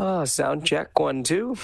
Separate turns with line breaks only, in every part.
Sound check, 1, 2.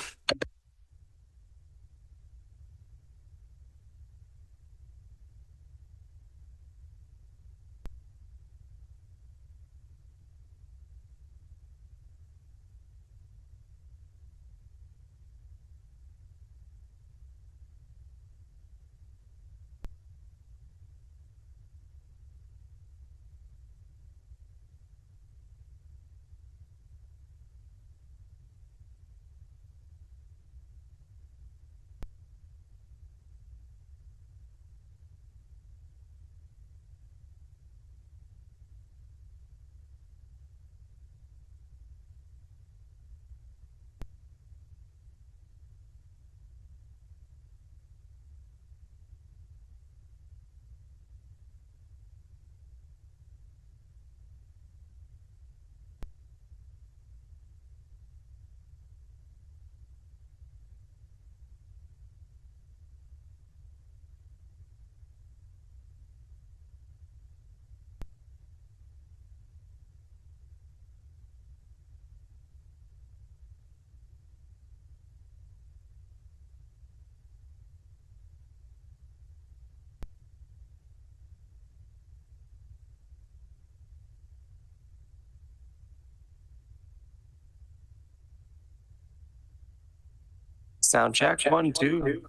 Sound check, 1, 2.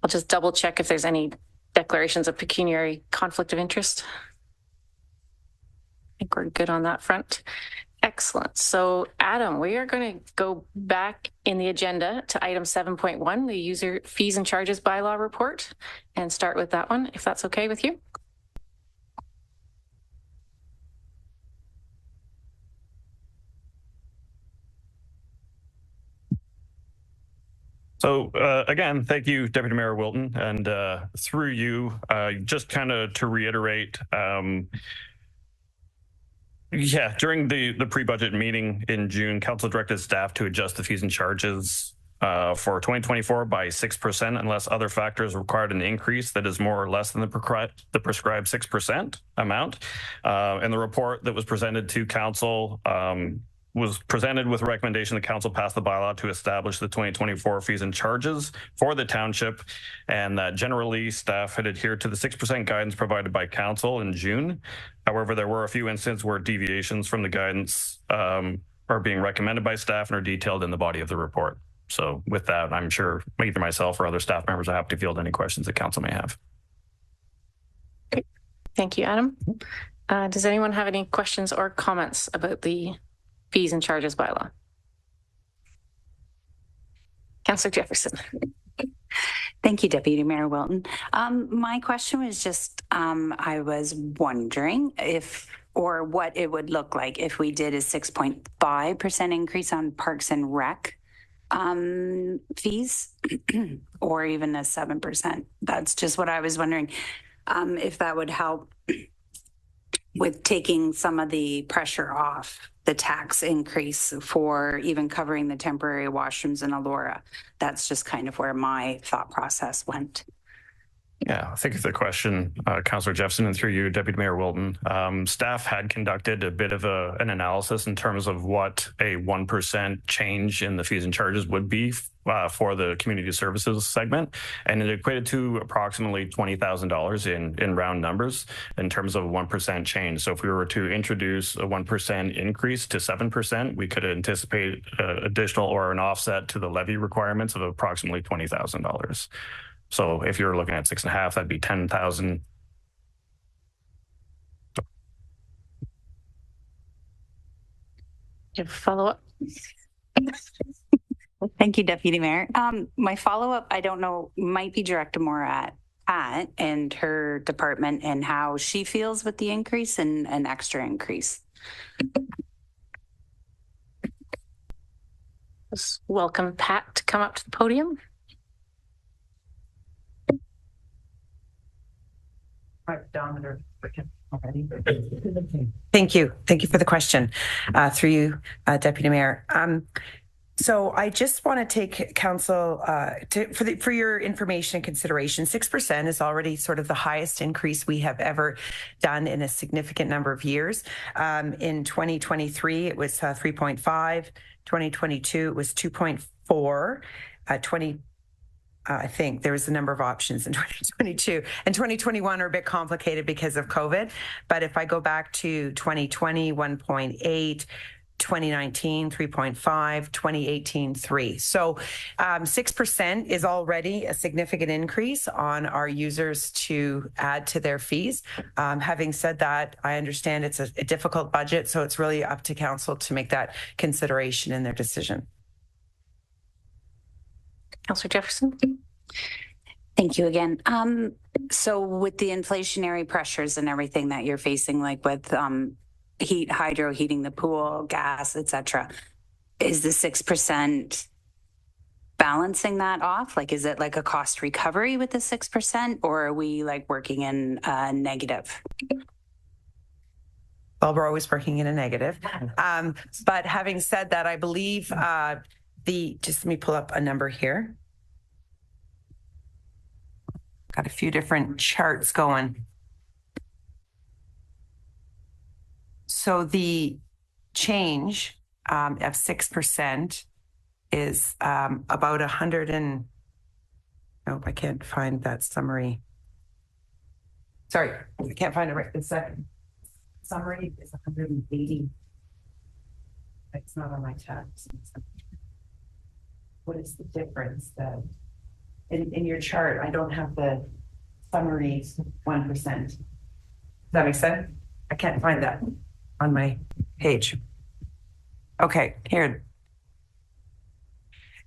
I'll just double check if there's any declarations of pecuniary conflict of interest. I think we're good on that front. Excellent. So Adam, we are going to go back in the agenda to item 7.1, the user fees and charges bylaw report, and start with that one, if that's okay with you.
So again, thank you, Deputy Mayor Wilton, and through you, just kind of to reiterate, during the pre-budget meeting in June, Council directed staff to adjust the fees and charges for 2024 by 6% unless other factors required an increase that is more or less than the prescribed 6% amount. And the report that was presented to Council was presented with a recommendation that Council pass the bylaw to establish the 2024 fees and charges for the township, and that generally staff had adhered to the 6% guidance provided by Council in June. However, there were a few instances where deviations from the guidance are being recommended by staff and are detailed in the body of the report. So with that, I'm sure either myself or other staff members are happy to field any questions that Council may have.
Great. Thank you, Adam. Does anyone have any questions or comments about the fees and charges bylaw? Councillor Jefferson.
Thank you, Deputy Mayor Wilton. My question was just, I was wondering if or what it would look like if we did a 6.5% increase on Parks and Rec fees or even a 7%. That's just what I was wondering, if that would help with taking some of the pressure off the tax increase for even covering the temporary washrooms in Elora. That's just kind of where my thought process went.
Yeah, thank you for the question, Councillor Jefferson, and through you, Deputy Mayor Wilton. Staff had conducted a bit of an analysis in terms of what a 1% change in the fees and charges would be for the community services segment, and it equated to approximately $20,000 in round numbers in terms of a 1% change. So if we were to introduce a 1% increase to 7%, we could anticipate additional or an offset to the levy requirements of approximately $20,000. So if you're looking at 6.5, that'd be 10,000.
You have a follow-up?
Thank you, Deputy Mayor. My follow-up, I don't know, might be directed more at Pat and her department and how she feels with the increase and an extra increase.
Let's welcome Pat to come up to the podium.
Thank you. Thank you for the question. Through you, Deputy Mayor. So I just want to take council for your information and consideration. 6% is already sort of the highest increase we have ever done in a significant number of years. In 2023, it was 3.5. 2022, it was 2.4. I think there was a number of options in 2022 and 2021 are a bit complicated because of COVID. But if I go back to 2020, 1.8, 2019, 3.5, 2018, 3. So 6% is already a significant increase on our users to add to their fees. Having said that, I understand it's a difficult budget, so it's really up to council to make that consideration in their decision.
Councillor Jefferson.
Thank you again. So with the inflationary pressures and everything that you're facing, like with hydro, heating the pool, gas, etc., is the 6% balancing that off? Like, is it like a cost recovery with the 6%, or are we like working in a negative?
Well, we're always working in a negative. But having said that, I believe just let me pull up a number here. Got a few different charts going. So the change of 6% is about 100 and, nope, I can't find that summary. Sorry, I can't find it right this second. Summary is 180. It's not on my tab. What is the difference then? in your chart, I don't have the summary 1%. Does that make sense? I can't find that on my page. Okay, here.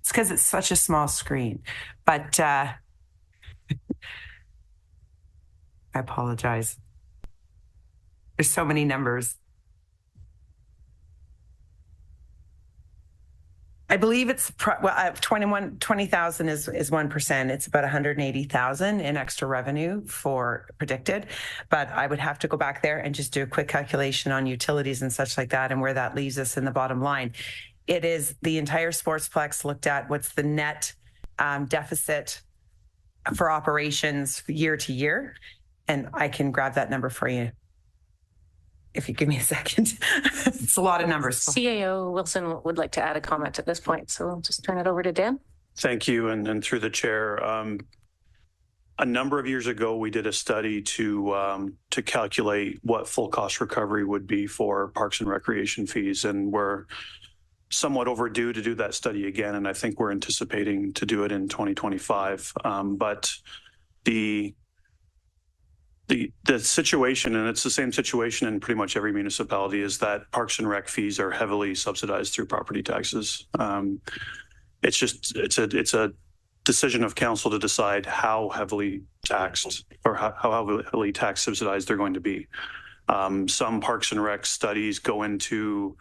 It's because it's such a small screen, but I apologize. There's so many numbers. I believe it's 20,000 is 1%. It's about 180,000 in extra revenue for predicted, but I would have to go back there and just do a quick calculation on utilities and such like that and where that leaves us in the bottom line. It is the entire Sportsplex looked at what's the net deficit for operations year to year, and I can grab that number for you if you give me a second. It's a lot of numbers.
CAO Wilson would like to add a comment at this point, so I'll just turn it over to Dan.
Thank you, and through the chair. A number of years ago, we did a study to calculate what full cost recovery would be for parks and recreation fees, and we're somewhat overdue to do that study again, and I think we're anticipating to do it in 2025. But the situation, and it's the same situation in pretty much every municipality, is that parks and rec fees are heavily subsidized through property taxes. It's a decision of council to decide how heavily taxed or how heavily tax subsidized they're going to be. Some parks and rec studies go into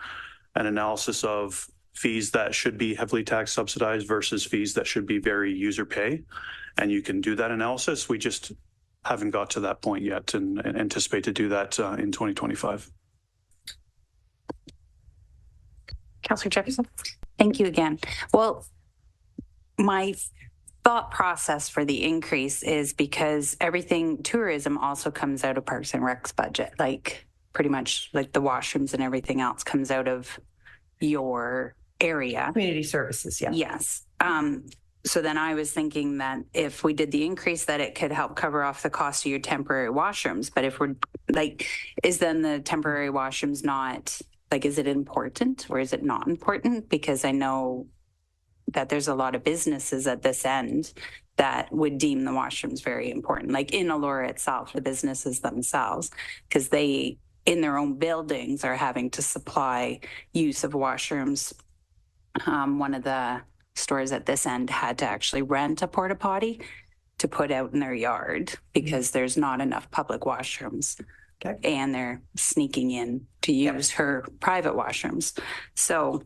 an analysis of fees that should be heavily tax subsidized versus fees that should be very user pay. And you can do that analysis. We just haven't got to that point yet and anticipate to do that in 2025.
Councillor Jefferson.
Thank you again. Well, my thought process for the increase is because everything tourism also comes out of Parks and Rec's budget, like pretty much like the washrooms and everything else comes out of your area.
Community services, yeah.
Yes. So then I was thinking that if we did the increase, that it could help cover off the cost of your temporary washrooms. But if we're like, is then the temporary washrooms not, like, is it important or is it not important? Because I know that there's a lot of businesses at this end that would deem the washrooms very important. Like in Elora itself, the businesses themselves, because they, in their own buildings, are having to supply use of washrooms. One of the stores at this end had to actually rent a porta potty to put out in their yard because there's not enough public washrooms.
Okay.
And they're sneaking in to use her private washrooms. So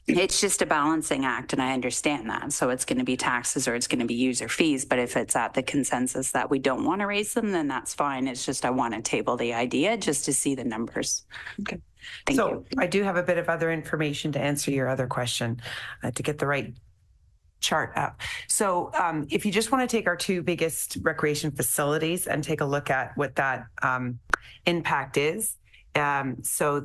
it's just a balancing act, and I understand that. So it's going to be taxes or it's going to be user fees. But if it's at the consensus that we don't want to raise them, then that's fine. It's just I want to table the idea just to see the numbers.
Okay.
Thank
so
you.
I do have a bit of other information to answer your other question to get the right chart up. So if you just want to take our two biggest recreation facilities and take a look at what that impact is. So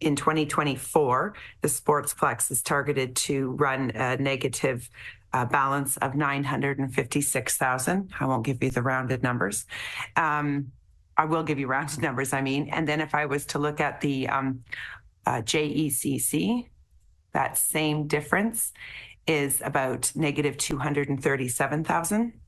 in 2024, the Sportsplex is targeted to run a negative balance of 956,000. I won't give you the rounded numbers. I will give you rounded numbers, I mean. And then if I was to look at the JECC, that same difference is about negative 237,000.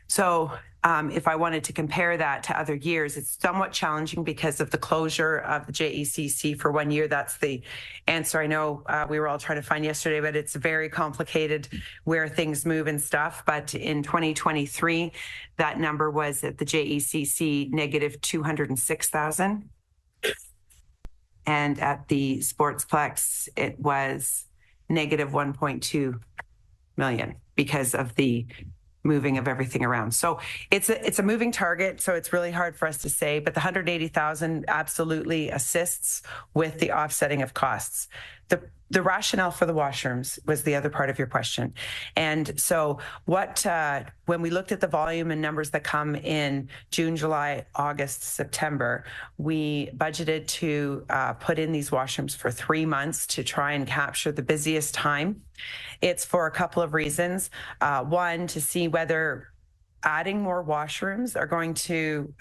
So if I wanted to compare that to other years, it's somewhat challenging because of the closure of the JECC for 1 year. That's the answer I know we were all trying to find yesterday, but it's very complicated where things move and stuff. But in 2023, that number was at the JECC negative 206,000. And at the Sportsplex, it was negative 1.2 million because of the moving of everything around. So it's a moving target. So it's really hard for us to say, but the 180,000 absolutely assists with the offsetting of costs. The rationale for the washrooms was the other part of your question. And so when we looked at the volume and numbers that come in June, July, August, September, we budgeted to put in these washrooms for 3 months to try and capture the busiest time. It's for a couple of reasons. One, to see whether adding more washrooms are going to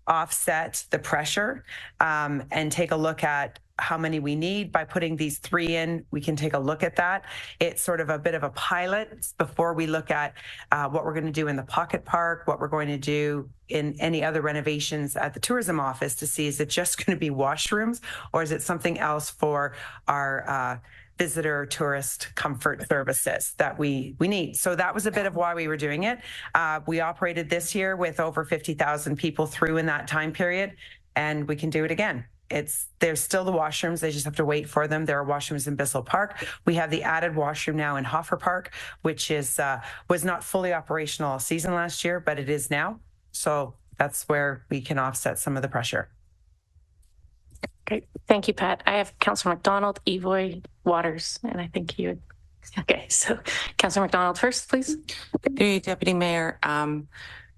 offset the pressure and take a look at how many we need. By putting these 3 in, we can take a look at that. It's sort of a bit of a pilot before we look at what we're going to do in the Pocket Park, what we're going to do in any other renovations at the tourism office to see, is it just going to be washrooms or is it something else for our visitor tourist comfort services that we need. So that was a bit of why we were doing it. We operated this year with over 50,000 people through in that time period, and we can do it again. There's still the washrooms. They just have to wait for them. There are washrooms in Bissell Park. We have the added washroom now in Hoffer Park, which was not fully operational all season last year, but it is now. So that's where we can offset some of the pressure.
Great. Thank you, Pat. I have Councillor McDonald, Evoy, Waters, and I think you. Okay, so Councillor McDonald first, please.
Deputy Mayor, I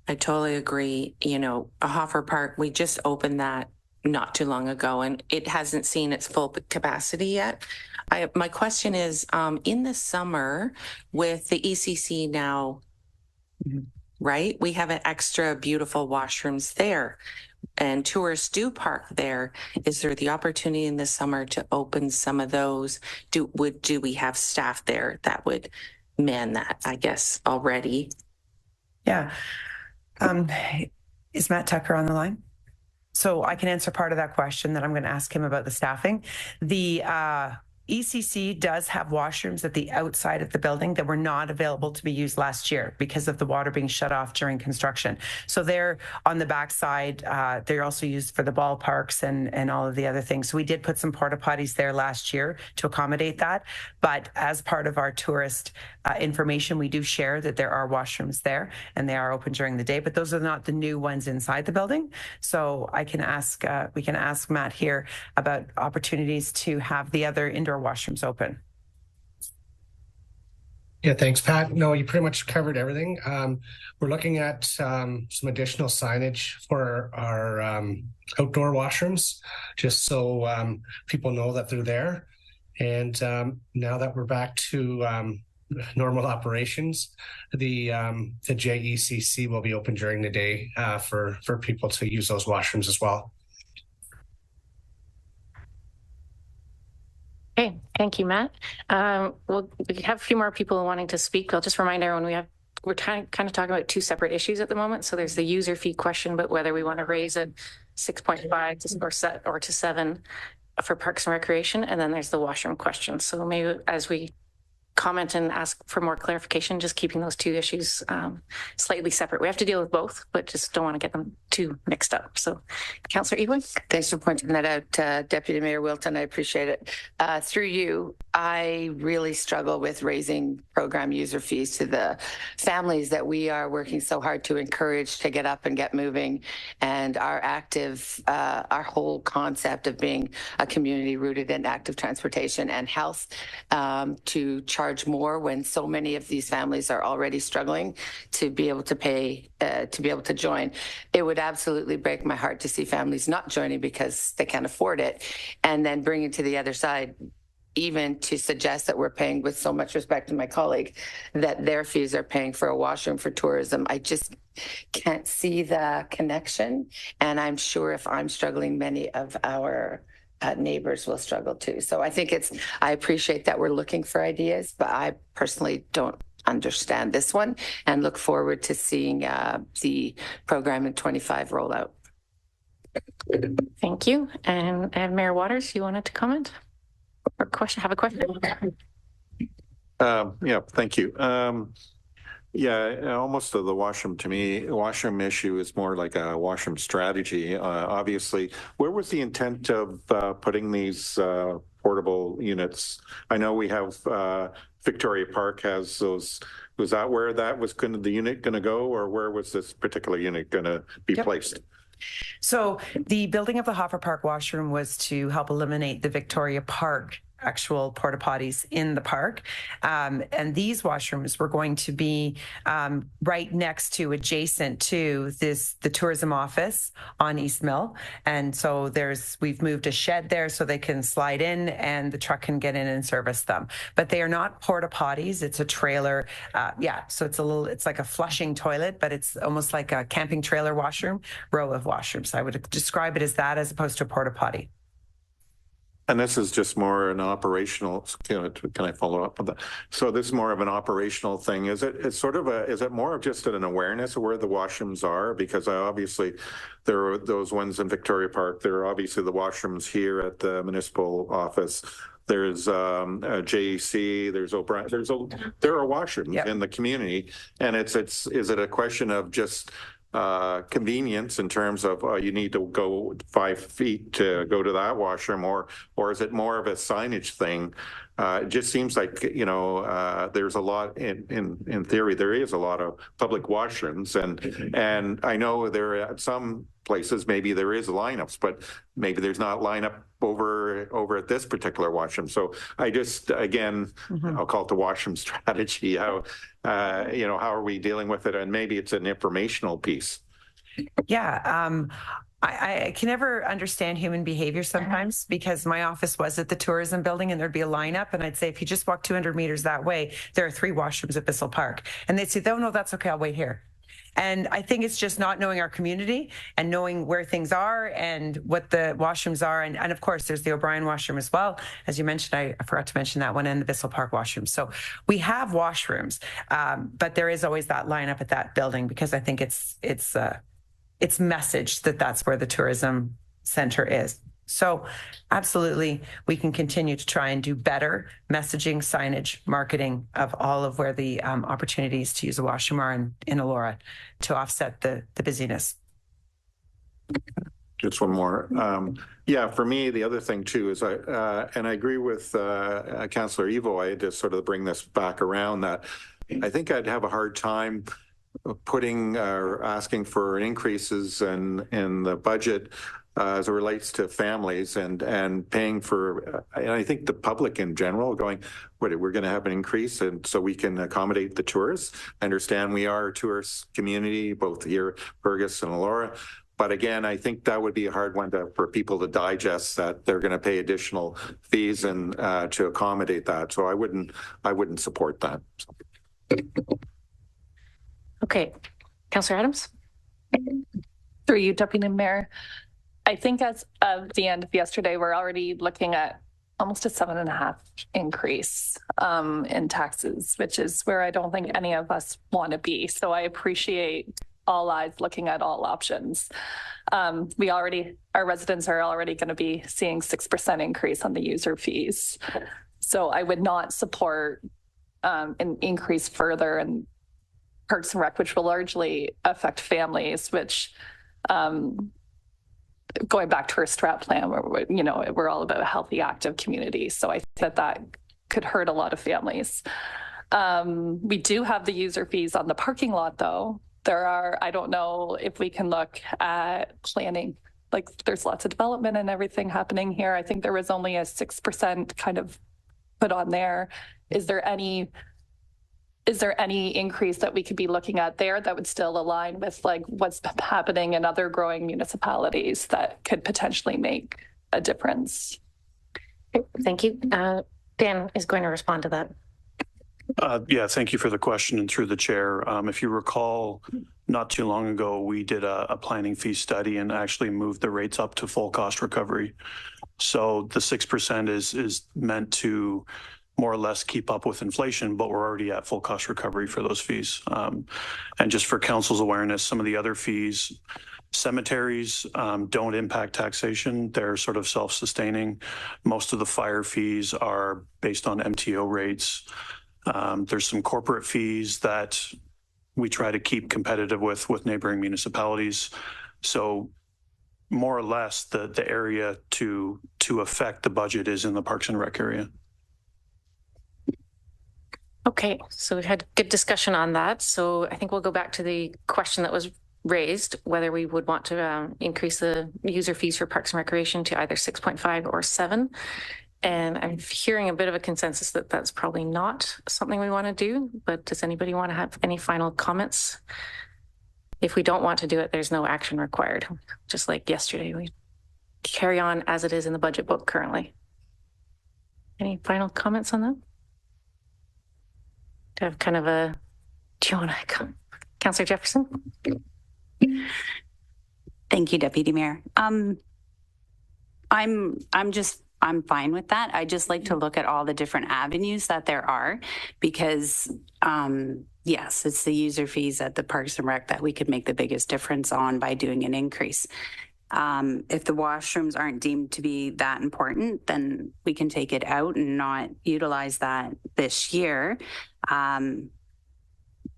totally agree. You know, Hoffer Park, we just opened that not too long ago, and it hasn't seen its full capacity yet. My question is, in the summer with the ECC now, right? We have an extra beautiful washrooms there. And tourists do park there. Is there the opportunity in the summer to open some of those? Do we have staff there that would man that, I guess, already?
Yeah. Is Matt Tucker on the line? So I can answer part of that question, that I'm going to ask him about the staffing. The ECC does have washrooms at the outside of the building that were not available to be used last year because of the water being shut off during construction. So they're on the backside. They're also used for the ballparks and all of the other things. So we did put some porta potties there last year to accommodate that. But as part of our tourist information, we do share that there are washrooms there and they are open during the day, but those are not the new ones inside the building. So I can ask, we can ask Matt here about opportunities to have the other indoor washrooms open.
Yeah, thanks, Pat. No, you pretty much covered everything. We're looking at some additional signage for our outdoor washrooms, just so people know that they're there. And now that we're back to normal operations, the JECC will be open during the day for people to use those washrooms as well.
Okay, thank you, Matt. We have a few more people wanting to speak. I'll just remind everyone we're kind of talking about two separate issues at the moment. So there's the user fee question, but whether we want to raise it 6.5 or to 7 for Parks and Recreation, and then there's the washroom question. So maybe as we comment and ask for more clarification, just keeping those two issues slightly separate. We have to deal with both, but just don't want to get them too mixed up. So, Councillor Ewan.
Thanks for pointing that out, Deputy Mayor Wilton. I appreciate it. Through you, I really struggle with raising program user fees to the families that we are working so hard to encourage to get up and get moving. And our whole concept of being a community rooted in active transportation and health, to charge more when so many of these families are already struggling to be able to pay, to be able to join. It would absolutely break my heart to see families not joining because they can't afford it, and then bring it to the other side, even to suggest that we're paying, with so much respect to my colleague, that their fees are paying for a washroom for tourism. I just can't see the connection. And I'm sure if I'm struggling, many of our neighbors will struggle too. So I think I appreciate that we're looking for ideas, but I personally don't understand this one and look forward to seeing the program in 25 roll out.
Thank you. And Mayor Waters, you wanted to comment or have a question?
Yeah, thank you. Yeah, almost the washroom, to me, washroom issue is more like a washroom strategy. Obviously, where was the intent of putting these portable units? I know we have Victoria Park has those. Was that where that was the unit going to go, or where was this particular unit going to be placed?
So the building of the Hoffer Park washroom was to help eliminate the Victoria Park actual porta potties in the park. And these washrooms were going to be right next to, adjacent to the tourism office on East Mill. And so we've moved a shed there so they can slide in and the truck can get in and service them. But they are not porta potties. It's a trailer. So it's like a flushing toilet, but it's almost like a camping trailer washroom, row of washrooms. I would describe it as that as opposed to a porta potty.
And this is just more an operational, can I follow up with that? So this is more of an operational thing. Is it more of just an awareness of where the washrooms are? Because obviously there are those ones in Victoria Park. There are obviously the washrooms here at the municipal office. There's JEC, there's O'Brien, there are washrooms in the community. And is it a question of just convenience in terms of you need to go 5 feet to go to that washroom, or is it more of a signage thing? It just seems like, there's a lot in theory, there is a lot of public washrooms, and I know there at some places maybe there is lineups, but maybe there's not lineup over at this particular washroom. So I just, again, I'll call it the washroom strategy. How are we dealing with it? And maybe it's an informational piece.
Yeah. I can never understand human behavior sometimes, because my office was at the tourism building and there'd be a lineup and I'd say, if you just walk 200 meters that way, there are 3 washrooms at Bissell Park. And they'd say, oh, no, that's okay, I'll wait here. And I think it's just not knowing our community and knowing where things are and what the washrooms are. And of course, there's the O'Brien washroom as well. As you mentioned, I forgot to mention that one, and the Bissell Park washroom. So we have washrooms, but there is always that lineup at that building, because I think it's messaged that that's where the tourism center is. So absolutely, we can continue to try and do better messaging, signage, marketing of all of where the opportunities to use a washroom are in Elora to offset the busyness.
Just one more. For me, the other thing too is I agree with Councillor Evo. I had to sort of bring this back around, that I think I'd have a hard time putting or asking for increases in the budget as it relates to families and paying for, and I think the public in general going, we're going to have an increase, and so we can accommodate the tourists. I understand we are a tourist community, both here, Fergus and Elora. But again, I think that would be a hard one for people to digest, that they're going to pay additional fees and to accommodate that. So I wouldn't support that.
Okay, Councillor Adams.
Through you, Deputy Mayor. I think as of the end of yesterday, we're already looking at almost a 7.5% increase in taxes, which is where I don't think any of us want to be. So I appreciate all eyes looking at all options. Our residents are already going to be seeing 6% increase on the user fees. So I would not support an increase further in Parks and Rec, which will largely affect families, which going back to our strat plan, where we're all about a healthy, active community. So I think that could hurt a lot of families. We do have the user fees on the parking lot, though. I don't know if we can look at planning. Like, there's lots of development and everything happening here. I think there was only a 6% kind of put on there. Is there any increase that we could be looking at there that would still align with like what's happening in other growing municipalities that could potentially make a difference?
Thank you. Dan is going to respond to that.
Thank you for the question, and through the chair. If you recall, not too long ago, we did a planning fee study and actually moved the rates up to full cost recovery. So the 6% is meant to more or less keep up with inflation, but we're already at full cost recovery for those fees. And just for council's awareness, some of the other fees, cemeteries don't impact taxation. They're sort of self-sustaining. Most of the fire fees are based on MTO rates. There's some corporate fees that we try to keep competitive with neighboring municipalities. So more or less the area to affect the budget is in the Parks and Rec area.
Okay, so we've had good discussion on that. So I think we'll go back to the question that was raised, whether we would want to increase the user fees for Parks and Recreation to either 6.5 or 7. And I'm hearing a bit of a consensus that that's probably not something we want to do, but does anybody want to have any final comments? If we don't want to do it, there's no action required. Just like yesterday, we carry on as it is in the budget book currently. Any final comments on that? Do you have kind of a, do you want to come? Councillor Jefferson?
Thank you, Deputy Mayor. I'm fine with that. I just like to look at all the different avenues that there are because, yes, it's the user fees at the Parks and Rec that we could make the biggest difference on by doing an increase. If the washrooms aren't deemed to be that important, then we can take it out and not utilize that this year.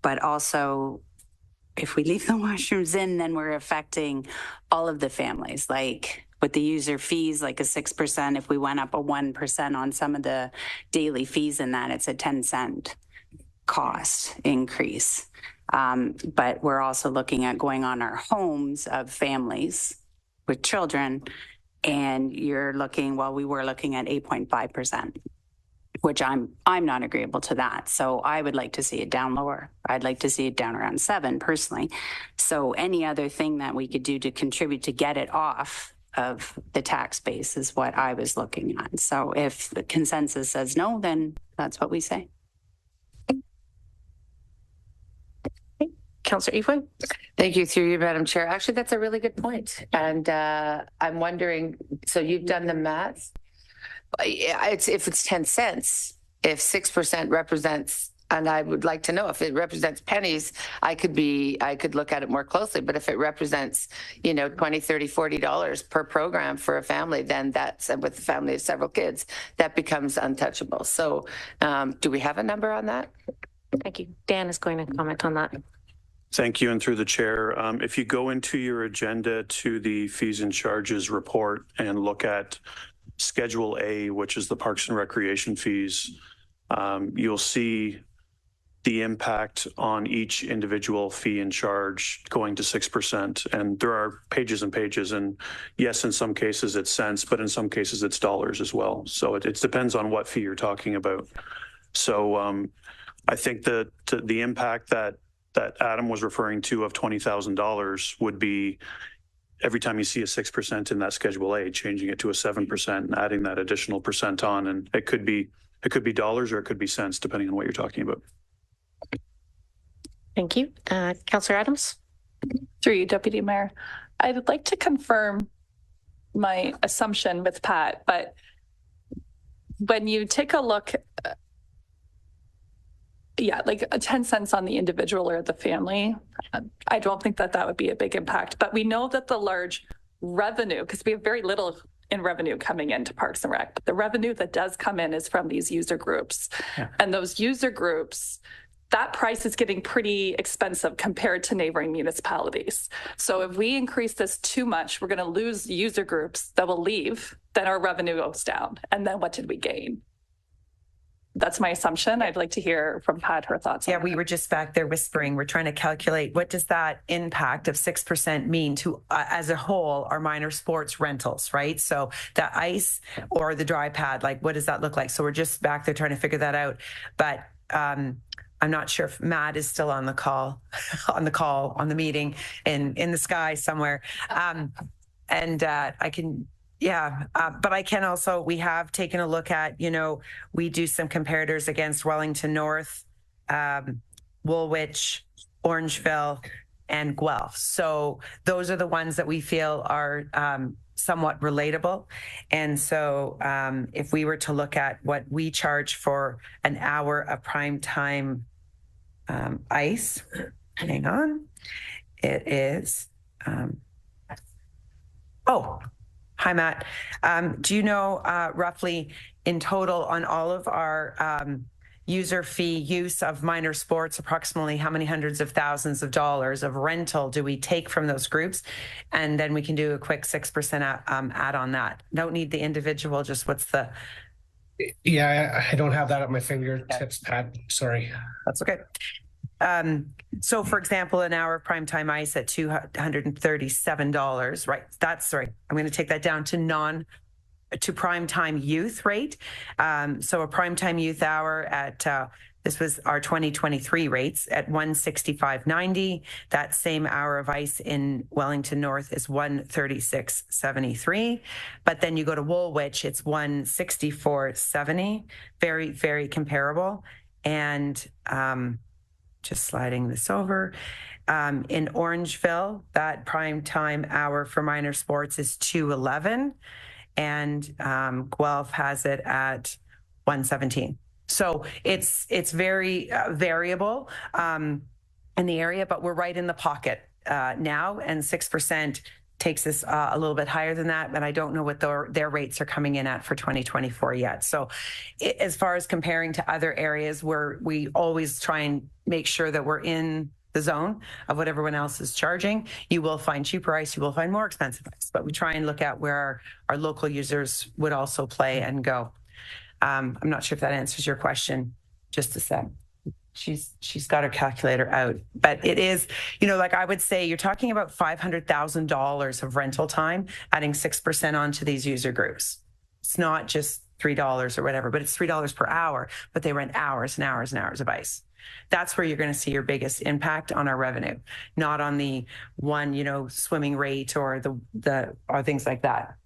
But also, if we leave the washrooms in, then we're affecting all of the families. Like with the user fees, like a 6%, if we went up a 1% on some of the daily fees in that, it's a 10-cent cost increase. But we're also looking at going on our homes of families with children, and you're looking, well, we were looking at 8.5%, which I'm not agreeable to that. So I would like to see it down lower. I'd like to see it down around 7 personally. So any other thing that we could do to contribute to get it off of the tax base is what I was looking at. So if the consensus says no, then that's what we say.
Councillor Eveling?
Thank you, through you, Madam Chair. Actually, that's a really good point. And I'm wondering, so you've done the math? If it's 10 cents, if 6% represents, and I would like to know if it represents pennies, I could look at it more closely. But if it represents, $20, $30, $40 per program for a family, then that's, with a family of several kids, that becomes untouchable. So do we have a number on that?
Thank you. Dan is going to comment on that.
Thank you. And through the chair, if you go into your agenda to the fees and charges report and look at Schedule A, which is the Parks and Recreation fees, you'll see the impact on each individual fee and charge going to 6%. And there are pages and pages. And yes, in some cases it's cents, but in some cases it's dollars as well. So it depends on what fee you're talking about. So I think that the impact that Adam was referring to of $20,000 would be every time you see a 6% in that Schedule A, changing it to a 7% and adding that additional percent on. And it could be dollars or it could be cents, depending on what you're talking about.
Thank you. Councillor Adams?
Through you, Deputy Mayor. I'd like to confirm my assumption with Pat, but when you take a look, like 10 cents on the individual or the family, I don't think that would be a big impact. But we know that the large revenue, because we have very little in revenue coming into Parks and Rec, but the revenue that does come in is from these user groups. Yeah. And those user groups, that price is getting pretty expensive compared to neighboring municipalities. So if we increase this too much, we're going to lose user groups that will leave, then our revenue goes down. And then what did we gain? That's my assumption. I'd like to hear from Pat her thoughts.
Yeah, we were just back there whispering. We're trying to calculate what does that impact of 6% mean to, as a whole, our minor sports rentals, right? So the ice or the dry pad, like what does that look like? So we're just back there trying to figure that out. But I'm not sure if Matt is still on the call, on the meeting in the sky somewhere. I can. Yeah, but I can also, we have taken a look at, we do some comparators against Wellington North, Woolwich, Orangeville, and Guelph. So those are the ones that we feel are somewhat relatable. And so if we were to look at what we charge for an hour of prime time ice, hang on, it is, hi, Matt. Do you know roughly in total on all of our user fee use of minor sports, approximately how many hundreds of thousands of dollars of rental do we take from those groups? And then we can do a quick 6% add on that. Don't need the individual, just what's the...
Yeah, I don't have that at my fingertips, Pat. Sorry.
That's okay. So for example, an hour of primetime ice at $237, right? I'm going to take that down to to primetime youth rate. So a primetime youth hour at this was our 2023 rates at 165.90. That same hour of ice in Wellington North is 136.73. But then you go to Woolwich, it's 164.70. Very, very comparable. And just sliding this over. In Orangeville, that prime time hour for minor sports is 211, and Guelph has it at 117. So it's very variable in the area, but we're right in the pocket now, and 6% takes us a little bit higher than that, but I don't know what their rates are coming in at for 2024 yet. So as far as comparing to other areas where we always try and make sure that we're in the zone of what everyone else is charging, you will find cheaper ice, you will find more expensive ice, but we try and look at where our local users would also play and go. I'm not sure if that answers your question. Just a sec. She's got her calculator out, but it is, like I would say, you're talking about $500,000 of rental time, adding 6% onto these user groups. It's not just $3 or whatever, but it's $3 per hour, but they rent hours and hours and hours of ice. That's where you're going to see your biggest impact on our revenue, not on the one, swimming rate or the or things like that.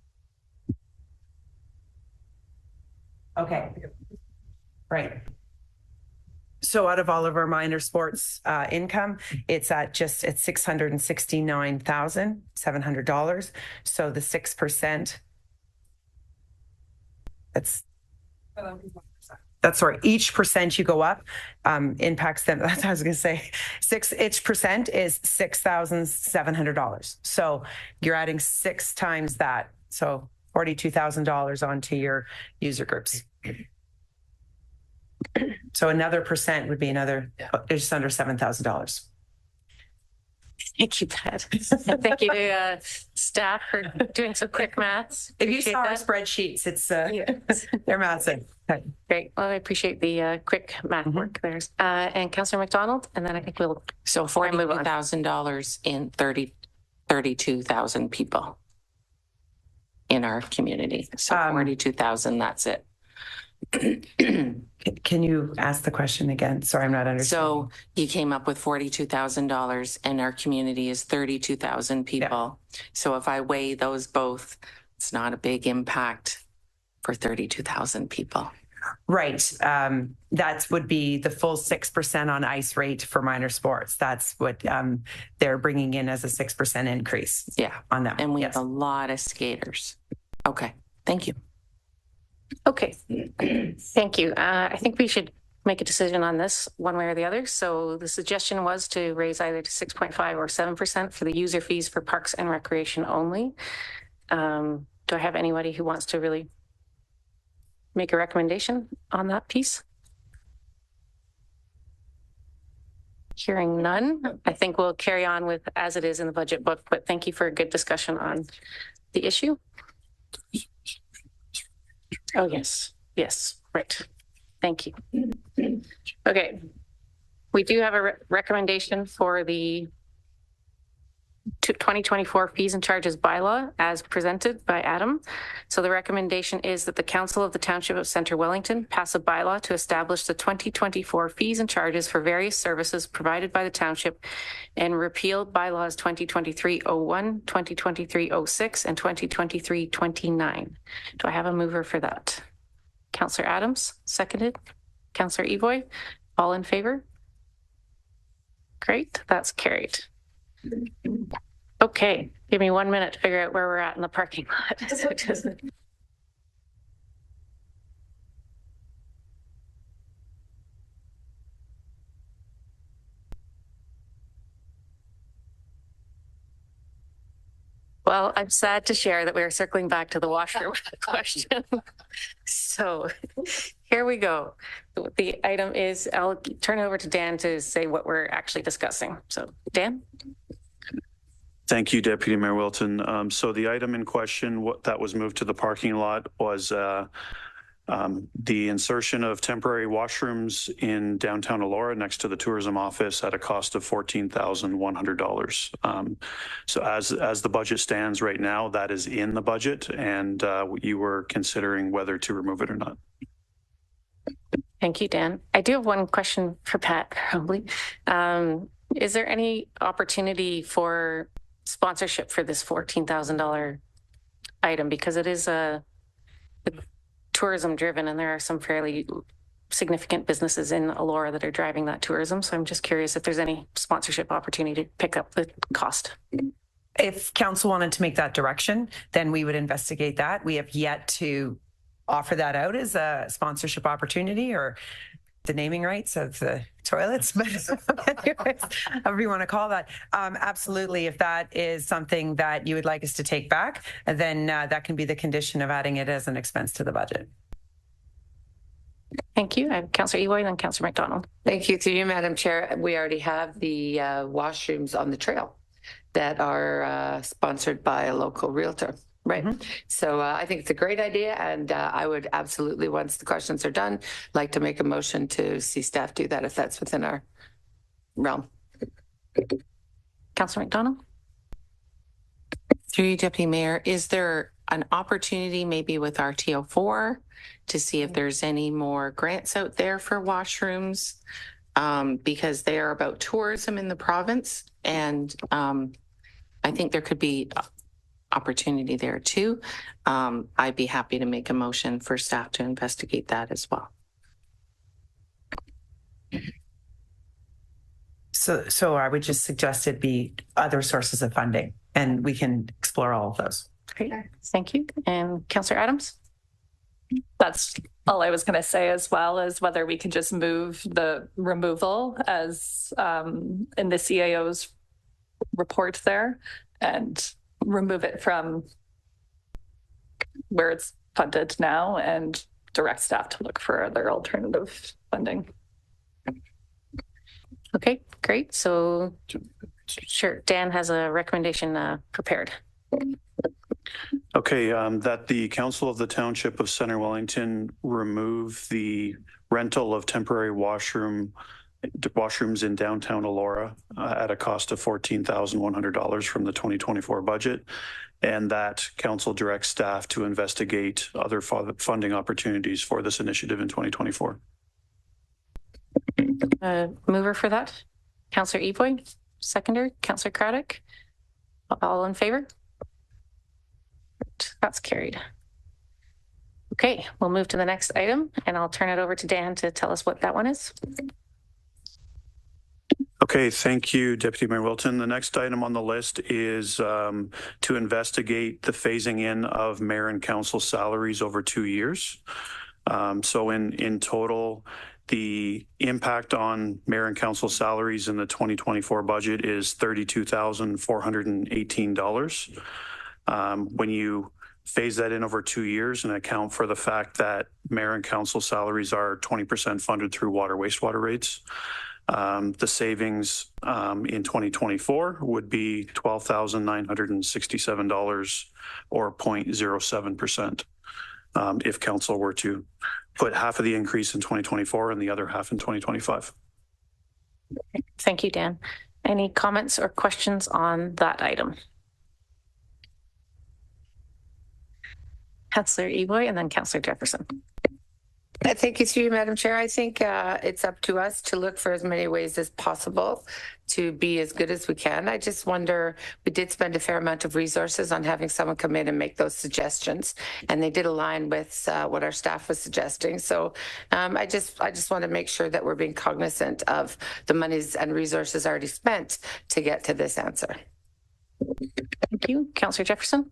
Okay. Right. So out of all of our minor sports income, it's at $669,700. So the 6%, that's right. Each percent you go up impacts them. That's what I was going to say. Each percent is $6,700. So you're adding 6 times that. So $42,000 onto your user groups. So another percent would be just under $7,000.
Thank you, Pat. And thank you to staff for doing some quick maths.
If you saw our spreadsheets, it's they're massive. Okay.
Great. Well, I appreciate the quick math work there. And Councillor McDonald, and then I think we'll
$42,000 in 32,000 people in our community. So 42,000, that's it.
Can you ask the question again? Sorry, I'm not understanding.
So you came up with $42,000 and our community is 32,000 people. Yeah. So if I weigh those both, it's not a big impact for 32,000 people.
Right. That would be the full 6% on ice rate for minor sports. That's what they're bringing in as a 6% increase.
Yeah.
On that.
And we have a lot of skaters. Okay. Thank you.
Okay, thank you. I think we should make a decision on this one way or the other. So the suggestion was to raise either to 6.5 or 7% for the user fees for parks and recreation only. Do I have anybody who wants to really make a recommendation on that piece? Hearing none, I think we'll carry on with as it is in the budget book, but thank you for a good discussion on the issue. Oh, yes. Yes. Right. Thank you. Okay. We do have a recommendation for the 2024 fees and charges bylaw as presented by Adam. So the recommendation is that the Council of the Township of Centre Wellington pass a bylaw to establish the 2024 fees and charges for various services provided by the township and repeal bylaws 2023-01, 2023-06, and 2023-29. Do I have a mover for that? Councillor Adams, seconded. Councillor Evoy, all in favor? Great, that's carried. Okay, give me 1 minute to figure out where we're at in the parking lot. Well, I'm sad to share that we are circling back to the washroom question. So here we go. The item is, I'll turn it over to Dan to say what we're actually discussing. So Dan?
Thank you, Deputy Mayor Wilton. So the item in question, what that was moved to the parking lot was The insertion of temporary washrooms in downtown Elora next to the tourism office at a cost of $14,100. So as the budget stands right now, that is in the budget, and you were considering whether to remove it or not.
Thank you, Dan. I do have one question for Pat, probably. Is there any opportunity for sponsorship for this $14,000 item? Because it is tourism driven, and there are some fairly significant businesses in Elora that are driving that tourism. So I'm just curious if there's any sponsorship opportunity to pick up the cost.
If council wanted to make that direction, then we would investigate that. We have yet to offer that out as a sponsorship opportunity or the naming rights of the toilets, but anyways, however you want to call that. Absolutely. If that is something that you would like us to take back, then that can be the condition of adding it as an expense to the budget.
Thank you. I have Councillor Eloy and then Councillor McDonald.
Thank you. Through you, Madam Chair. We already have the washrooms on the trail that are sponsored by a local realtor. Right. Mm-hmm. So I think it's a great idea. And I would absolutely, once the questions are done, like to make a motion to see staff do that if that's within our realm.
Councillor McDonald.
Through you, Deputy Mayor, is there an opportunity maybe with RTO4 to see if there's any more grants out there for washrooms? Because they are about tourism in the province. And I think there could be opportunity there too. I'd be happy to make a motion for staff to investigate that as well.
So I would just suggest it be other sources of funding, and we can explore all of those.
Great, thank you. And Councillor Adams?
That's all I was going to say, as well as whether we could just move the removal as in the CAO's report there and remove it from where it's funded now and direct staff to look for other alternative funding.
Okay, great. So sure, Dan has a recommendation prepared.
Okay, that the Council of the Township of Centre Wellington remove the rental of temporary washrooms in downtown Elora at a cost of $14,100 from the 2024 budget, and that council directs staff to investigate other funding opportunities for this initiative in 2024.
Mover for that, Councillor Evoy. Seconder, Councillor Craddock. All in favor? That's carried. Okay, we'll move to the next item, and I'll turn it over to Dan to tell us what that one is.
Okay, thank you, Deputy Mayor Wilton. The next item on the list is to investigate the phasing in of mayor and council salaries over 2 years. So in total, the impact on mayor and council salaries in the 2024 budget is $32,418. When you phase that in over 2 years and account for the fact that mayor and council salaries are 20% funded through water wastewater rates, the savings in 2024 would be $12,967 or 0.07%. If council were to put half of the increase in 2024 and the other half in 2025.
Thank you, Dan. Any comments or questions on that item? Councillor Evoy and then Councillor Jefferson.
Thank you, through you, Madam Chair. I think it's up to us to look for as many ways as possible to be as good as we can. I just wonder, we did spend a fair amount of resources on having someone come in and make those suggestions, and they did align with what our staff was suggesting. So I just want to make sure that we're being cognizant of the monies and resources already spent to get to this answer.
Thank you. Councillor Jefferson.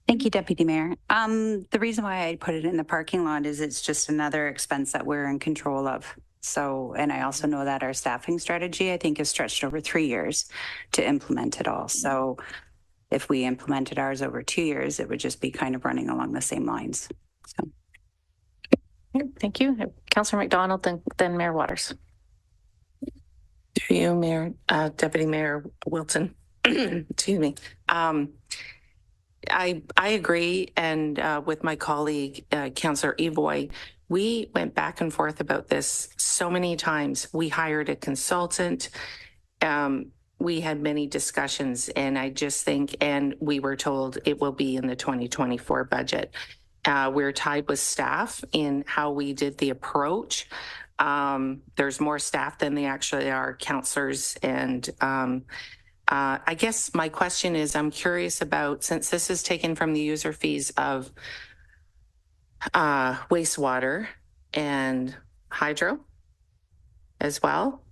Thank you, Deputy Mayor. The reason why I put it in the parking lot is it's just another expense that we're in control of. So, and I also know that our staffing strategy, I think, is stretched over 3 years to implement it all. So if we implemented ours over 2 years, it would just be kind of running along the same lines. So.
Thank you. Councillor McDonald, then Mayor Waters.
To you, Mayor, Deputy Mayor Wilton. Excuse me. I agree. And with my colleague, Councillor Evoy, we went back and forth about this so many times. We hired a consultant. We had many discussions, and I just think, and we were told it will be in the 2024 budget. We're tied with staff in how we did the approach. There's more staff than they actually are councillors. And I guess my question is, I'm curious about, since this is taken from the user fees of wastewater and hydro as well,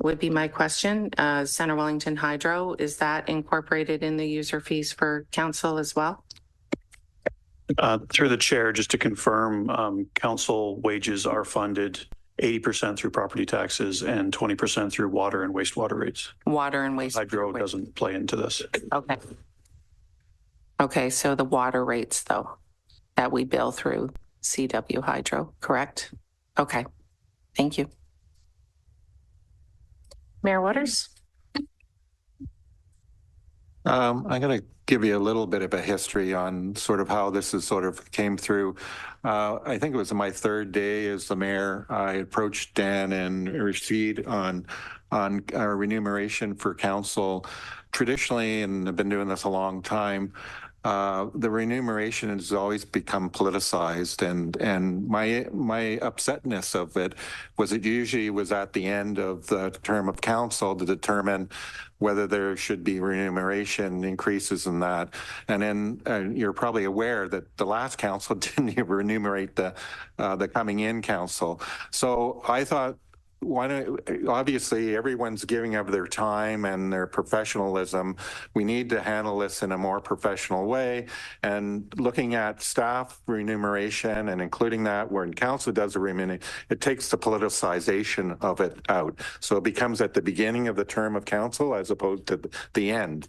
would be my question. Center Wellington Hydro, is that incorporated in the user fees for council as well?
Through the chair, just to confirm, council wages are funded 80% through property taxes and 20% through water and wastewater rates.
Water and wastewater.
Hydro doesn't play into this.
Okay. Okay, so the water rates, though, that we bill through CW Hydro, correct? Okay, thank you.
Mayor Waters?
I'm going to give you a little bit of a history on sort of how this is sort of came through. I think it was my third day as the mayor. I approached Dan and Rashid on our remuneration for council. Traditionally, and I've been doing this a long time, the remuneration has always become politicized, and my upsetness of it was it usually was at the end of the term of council to determine whether there should be remuneration increases in that. And then you're probably aware that the last council didn't remunerate the coming in council. So I thought, why don't, obviously everyone's giving up their time and their professionalism. We need to handle this in a more professional way, and looking at staff remuneration and including that when council does a remuneration, it takes the politicization of it out. So it becomes at the beginning of the term of council as opposed to the end.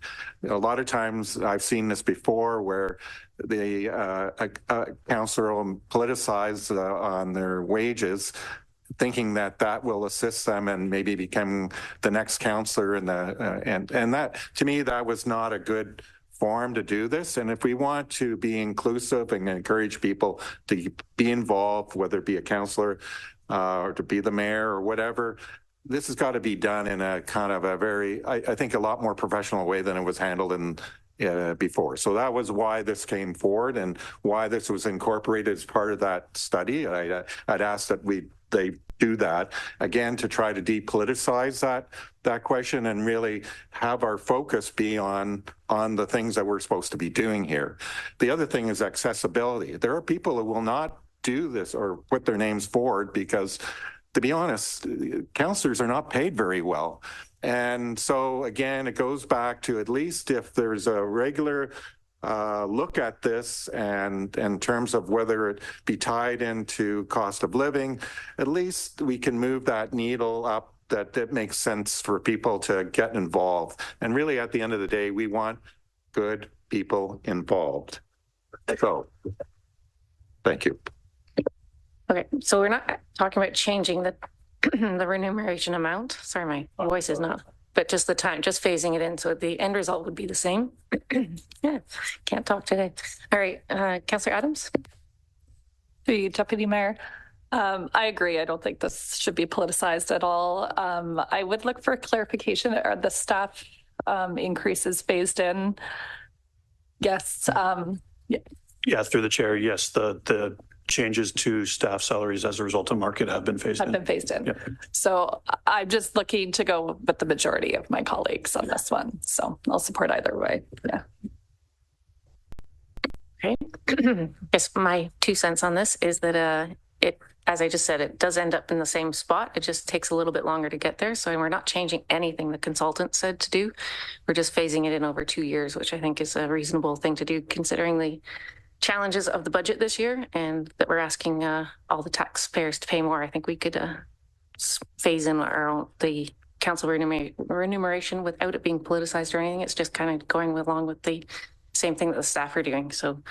A lot of times I've seen this before where the councillor will politicize on their wages, thinking that that will assist them and maybe become the next counselor and that, to me, that was not a good forum to do this. And if we want to be inclusive and encourage people to be involved, whether it be a counselor or to be the mayor or whatever, this has got to be done in a kind of a very, I think, a lot more professional way than it was handled in before. So that was why this came forward and why this was incorporated as part of that study. I'd asked that they do that again to try to depoliticize that question and really have our focus be on the things that we're supposed to be doing here. The other thing is accessibility. There are people who will not do this or put their names forward because, to be honest, councillors are not paid very well. And so again, it goes back to, at least if there's a regular look at this and in terms of whether it be tied into cost of living, at least we can move that needle up, that it makes sense for people to get involved. And really, at the end of the day, we want good people involved. So, thank you.
Okay, so we're not talking about changing the the remuneration amount. Sorry, my voice is not, but just the time, just phasing it in. So the end result would be the same. Yeah, can't talk today. All right, Councillor Adams.
The Deputy Mayor. I agree. I don't think this should be politicized at all. I would look for clarification. Are the staff increases phased in? Yes.
Yeah, through the chair. Yes, the changes to staff salaries as a result of market have been phased in. Yep.
So I'm just looking to go with the majority of my colleagues on this one. So I'll support either way. Yeah.
Okay. I guess my 2 cents on this is that it, as I just said, it does end up in the same spot. It just takes a little bit longer to get there. So we're not changing anything the consultant said to do. We're just phasing it in over 2 years, which I think is a reasonable thing to do considering the challenges of the budget this year and that we're asking all the taxpayers to pay more. I think we could phase in the council remuneration without it being politicized or anything. It's just kind of going along with the same thing that the staff are doing. So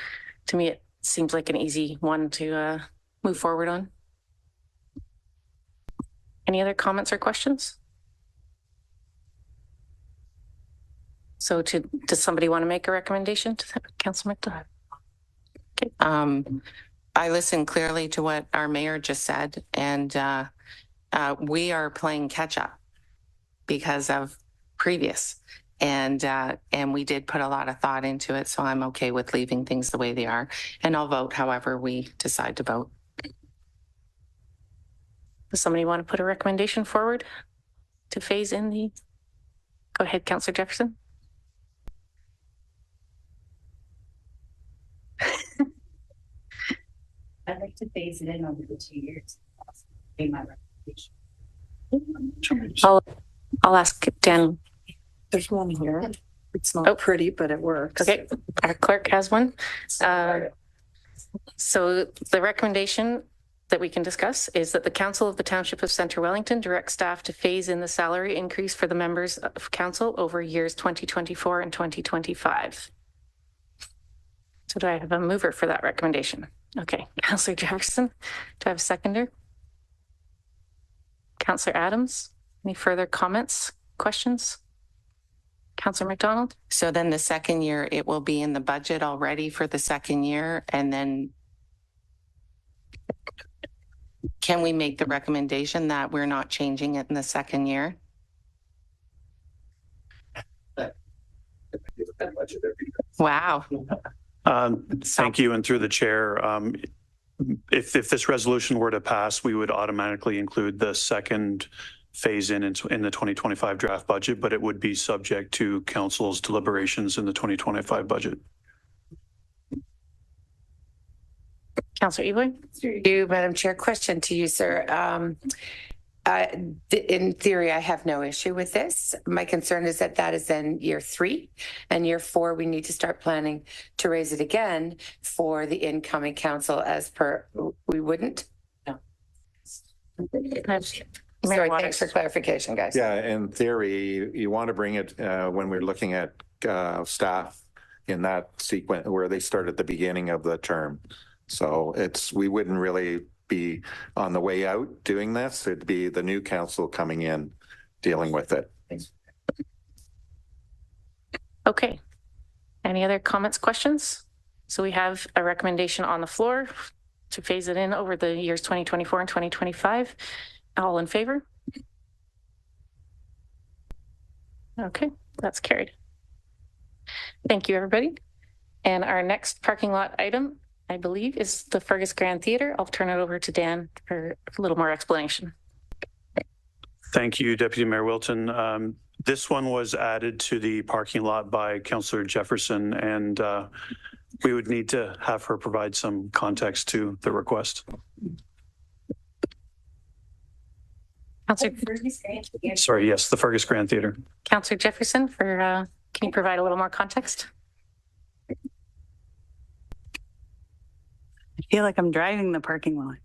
to me, it seems like an easy one to move forward on. Any other comments or questions? So does somebody want to make a recommendation to Council McDonald? Okay.
I listened clearly to what our mayor just said, and we are playing catch up because of previous. And we did put a lot of thought into it, so I'm okay with leaving things the way they are. And I'll vote however we decide to vote.
Does somebody want to put a recommendation forward to phase in the? Go ahead, Councillor Jefferson.
I'd like to phase it in over the 2 years. Be my recommendation.
I'll ask Dan.
There's one here. It's not pretty, but it works.
Okay, our clerk has one. So the recommendation that we can discuss is that the Council of the Township of Centre Wellington directs staff to phase in the salary increase for the members of council over years 2024 and 2025. So do I have a mover for that recommendation? Okay, Councillor Jefferson. Do I have a seconder? Councillor Adams, any further comments, questions? Councillor McDonald?
So then the second year, it will be in the budget already for the second year, and then can we make the recommendation that we're not changing it in the second year? Wow.
Thank you. And through the chair, if this resolution were to pass, we would automatically include the second phase in the 2025 draft budget, but it would be subject to council's deliberations in the 2025 budget.
Councillor Evoy?
Through you, Madam Chair. Question to you, sir. In theory, I have no issue with this. My concern is that is then year 3, and year 4, we need to start planning to raise it again for the incoming council as per, we wouldn't? No. Sorry, thanks for clarification, guys.
Yeah, in theory, you want to bring it when we're looking at staff in that sequence where they start at the beginning of the term. So we wouldn't really be on the way out doing this. It'd be the new council coming in, dealing with it.
Okay. Any other comments, questions? So we have a recommendation on the floor to phase it in over the years 2024 and 2025. All in favor? Okay, that's carried. Thank you, everybody. And our next parking lot item, I believe, is the Fergus Grand Theatre. I'll turn it over to Dan for a little more explanation.
Thank you, Deputy Mayor Wilton. This one was added to the parking lot by Councillor Jefferson, and we would need to have her provide some context to the request. Sorry, yes, the Fergus Grand Theatre.
Councillor Jefferson, can you provide a little more context?
I feel like I'm driving the parking lot.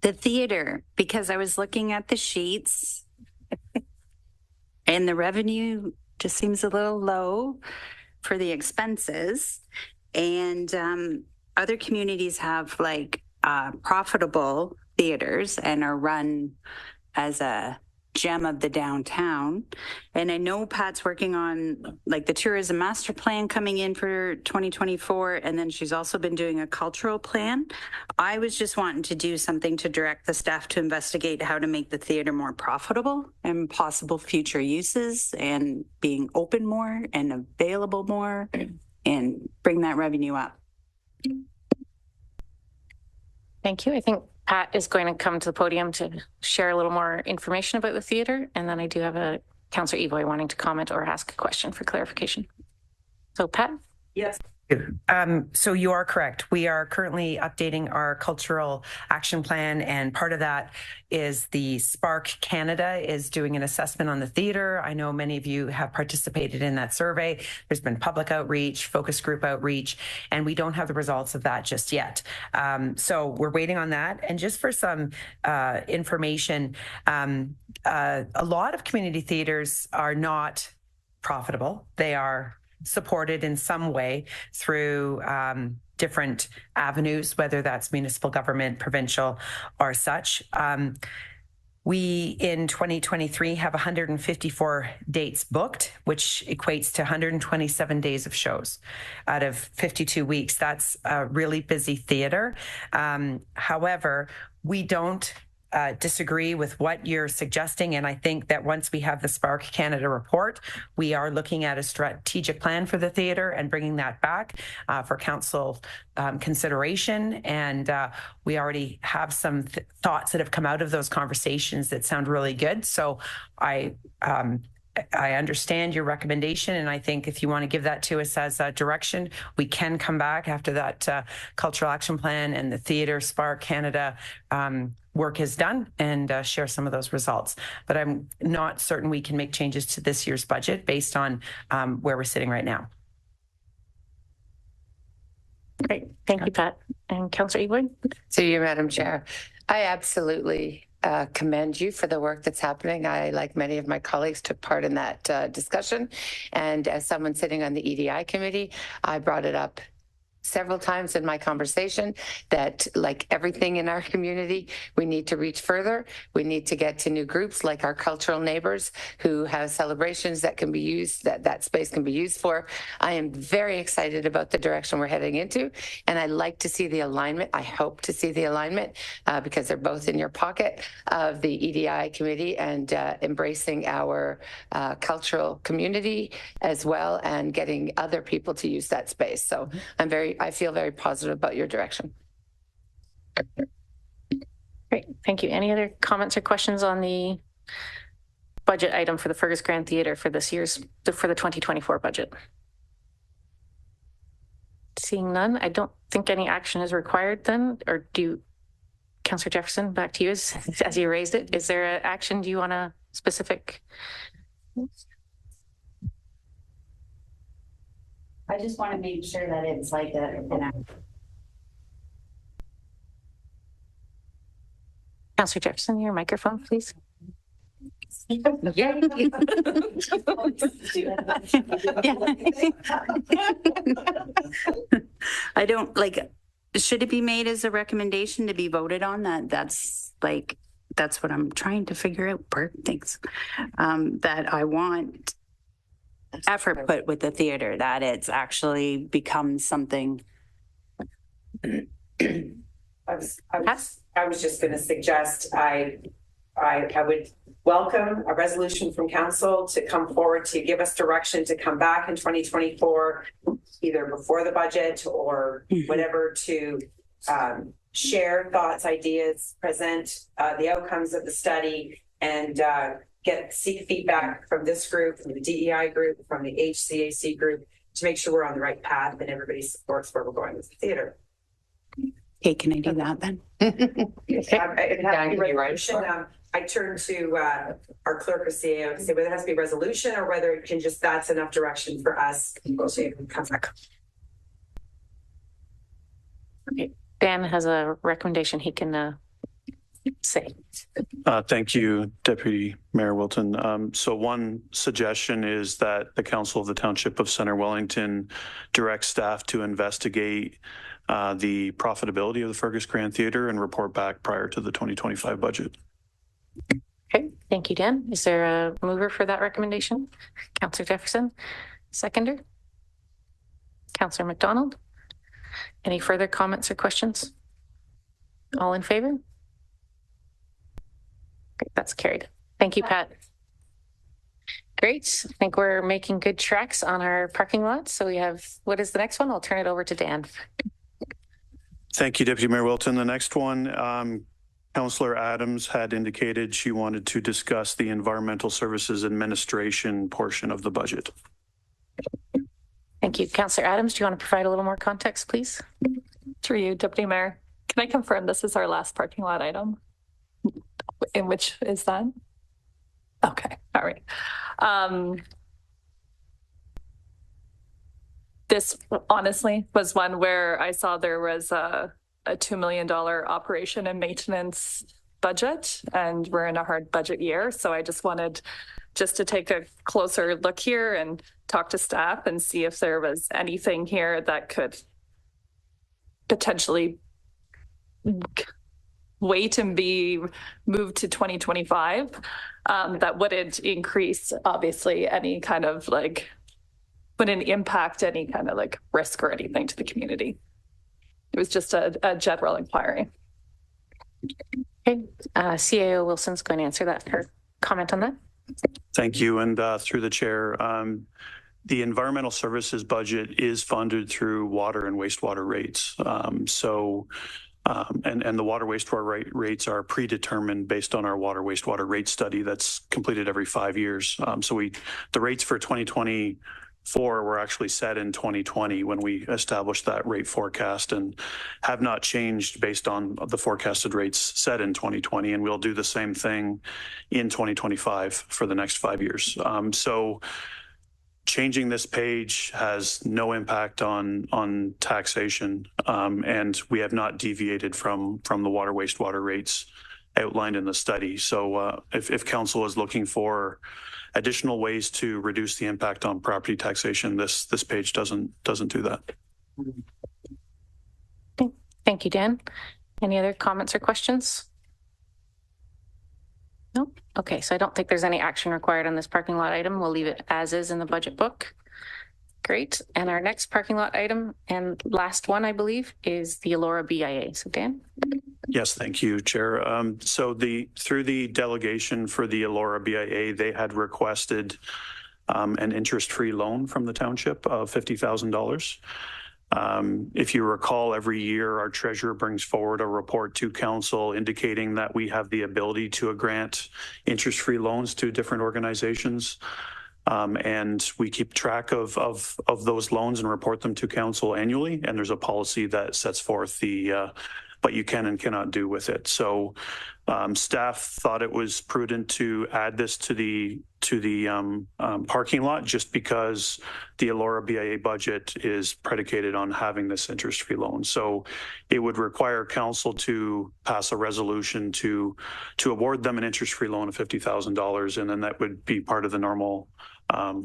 The theater, because I was looking at the sheets and the revenue just seems a little low for the expenses. And other communities have profitable theaters and are run as a gem of the downtown. And I know Pat's working on the tourism master plan coming in for 2024. And then she's also been doing a cultural plan. I was just wanting to do something to direct the staff to investigate how to make the theater more profitable and possible future uses and being open more and available more and bring that revenue up.
Thank you. I think Pat is going to come to the podium to share a little more information about the theater. And then I do have a Councillor Evoy wanting to comment or ask a question for clarification. So Pat?
Yes. So you are correct. We are currently updating our cultural action plan, and part of that is the Spark Canada is doing an assessment on the theater. I know many of you have participated in that survey. There's been public outreach, focus group outreach, and we don't have the results of that just yet. So we're waiting on that. And just for some information, a lot of community theaters are not profitable. They are supported in some way through different avenues, whether that's municipal government, provincial, or such. We, in 2023, have 154 dates booked, which equates to 127 days of shows out of 52 weeks. That's a really busy theater. However, we don't disagree with what you're suggesting. And I think that once we have the Spark Canada report, we are looking at a strategic plan for the theatre and bringing that back for council consideration. And we already have some thoughts that have come out of those conversations that sound really good. So I understand your recommendation, and I think if you want to give that to us as a direction, we can come back after that cultural action plan and the Theatre Spark Canada work is done and share some of those results. But I'm not certain we can make changes to this year's budget based on where we're sitting right now.
Great. Thank you, Pat. And Councillor Ewood?
To you, Madam Chair. I absolutely commend you for the work that's happening. I, like many of my colleagues, took part in that discussion. And as someone sitting on the EDI committee, I brought it up several times in my conversation that, like everything in our community, we need to reach further. We need to get to new groups like our cultural neighbors who have celebrations that can be used, that space can be used for. I am very excited about the direction we're heading into, and I like to see the alignment. I hope to see the alignment because they're both in your pocket of the EDI committee and embracing our cultural community as well and getting other people to use that space. So I feel very positive about your direction.
Great, thank you. Any other comments or questions on the budget item for the Fergus Grand Theatre for this year's, for the 2024 budget? Seeing none, I don't think any action is required then, or do you, Councillor Jefferson, back to you as you raised it. Is there an action, do you want a specific?
I just want to make sure that it's like
Councillor Jefferson, your microphone, please.
Yeah. I don't like, should it be made as a recommendation to be voted on? That's what I'm trying to figure out. Thanks. That I want effort put with the theater, that it's actually become something.
I was just going to suggest I would welcome a resolution from council to come forward to give us direction to come back in 2024, either before the budget or whatever, to share thoughts, ideas, present the outcomes of the study, and seek feedback from this group, from the DEI group, from the HCAC group, to make sure we're on the right path and everybody supports where we're going with the theater.
Okay, can I do that then?
I turn to our clerk of CAO to say whether it has to be resolution or whether it can just, that's enough direction for us to come back.
Okay. Dan has a recommendation he can say.
Thank you, Deputy Mayor Wilton. So one suggestion is that the Council of the Township of Centre Wellington direct staff to investigate the profitability of the Fergus Grand Theatre and report back prior to the 2025 budget.
Okay, thank you, Dan. Is there a mover for that recommendation? Councillor Jefferson, seconder? Councillor McDonald? Any further comments or questions? All in favor? Great, that's carried. Thank you, Pat. Great. I think we're making good tracks on our parking lot. So we have, what is the next one? I'll turn it over to Dan.
Thank you, Deputy Mayor Wilton. The next one, Councillor Adams had indicated she wanted to discuss the Environmental Services Administration portion of the budget.
Thank you. Councillor Adams, do you want to provide a little more context, please?
Through you, Deputy Mayor. Can I confirm this is our last parking lot item? In which is that? Okay, all right. This honestly was one where I saw there was a $2 million operation and maintenance budget, and we're in a hard budget year. So I just wanted to take a closer look here and talk to staff and see if there was anything here that could potentially wait and be moved to 2025, that wouldn't increase, obviously, any kind of like, wouldn't impact any kind of like risk or anything to the community. It was just a general inquiry.
Okay, CAO Wilson's going to answer that or comment on that.
Thank you. And through the chair, the environmental services budget is funded through water and wastewater rates. And the water wastewater rates are predetermined based on our water wastewater rate study that's completed every 5 years. The rates for 2024 were actually set in 2020 when we established that rate forecast and have not changed based on the forecasted rates set in 2020. And we'll do the same thing in 2025 for the next 5 years. Changing this page has no impact on taxation, and we have not deviated from the water wastewater rates outlined in the study. So if council is looking for additional ways to reduce the impact on property taxation, this page doesn't do that.
Thank you, Dan. Any other comments or questions? No? Okay, so I don't think there's any action required on this parking lot item. We'll leave it as is in the budget book. Great. And our next parking lot item and last one, I believe, is the Elora BIA. So Dan?
Yes, thank you, Chair. Through the delegation for the Elora BIA, they had requested an interest-free loan from the township of $50,000. If you recall, every year our treasurer brings forward a report to council indicating that we have the ability to grant interest-free loans to different organizations. And we keep track of those loans and report them to council annually. And there's a policy that sets forth what you can and cannot do with it. So staff thought it was prudent to add this to the parking lot just because the Elora BIA budget is predicated on having this interest-free loan. So it would require council to pass a resolution to award them an interest-free loan of $50,000, and then that would be part of the normal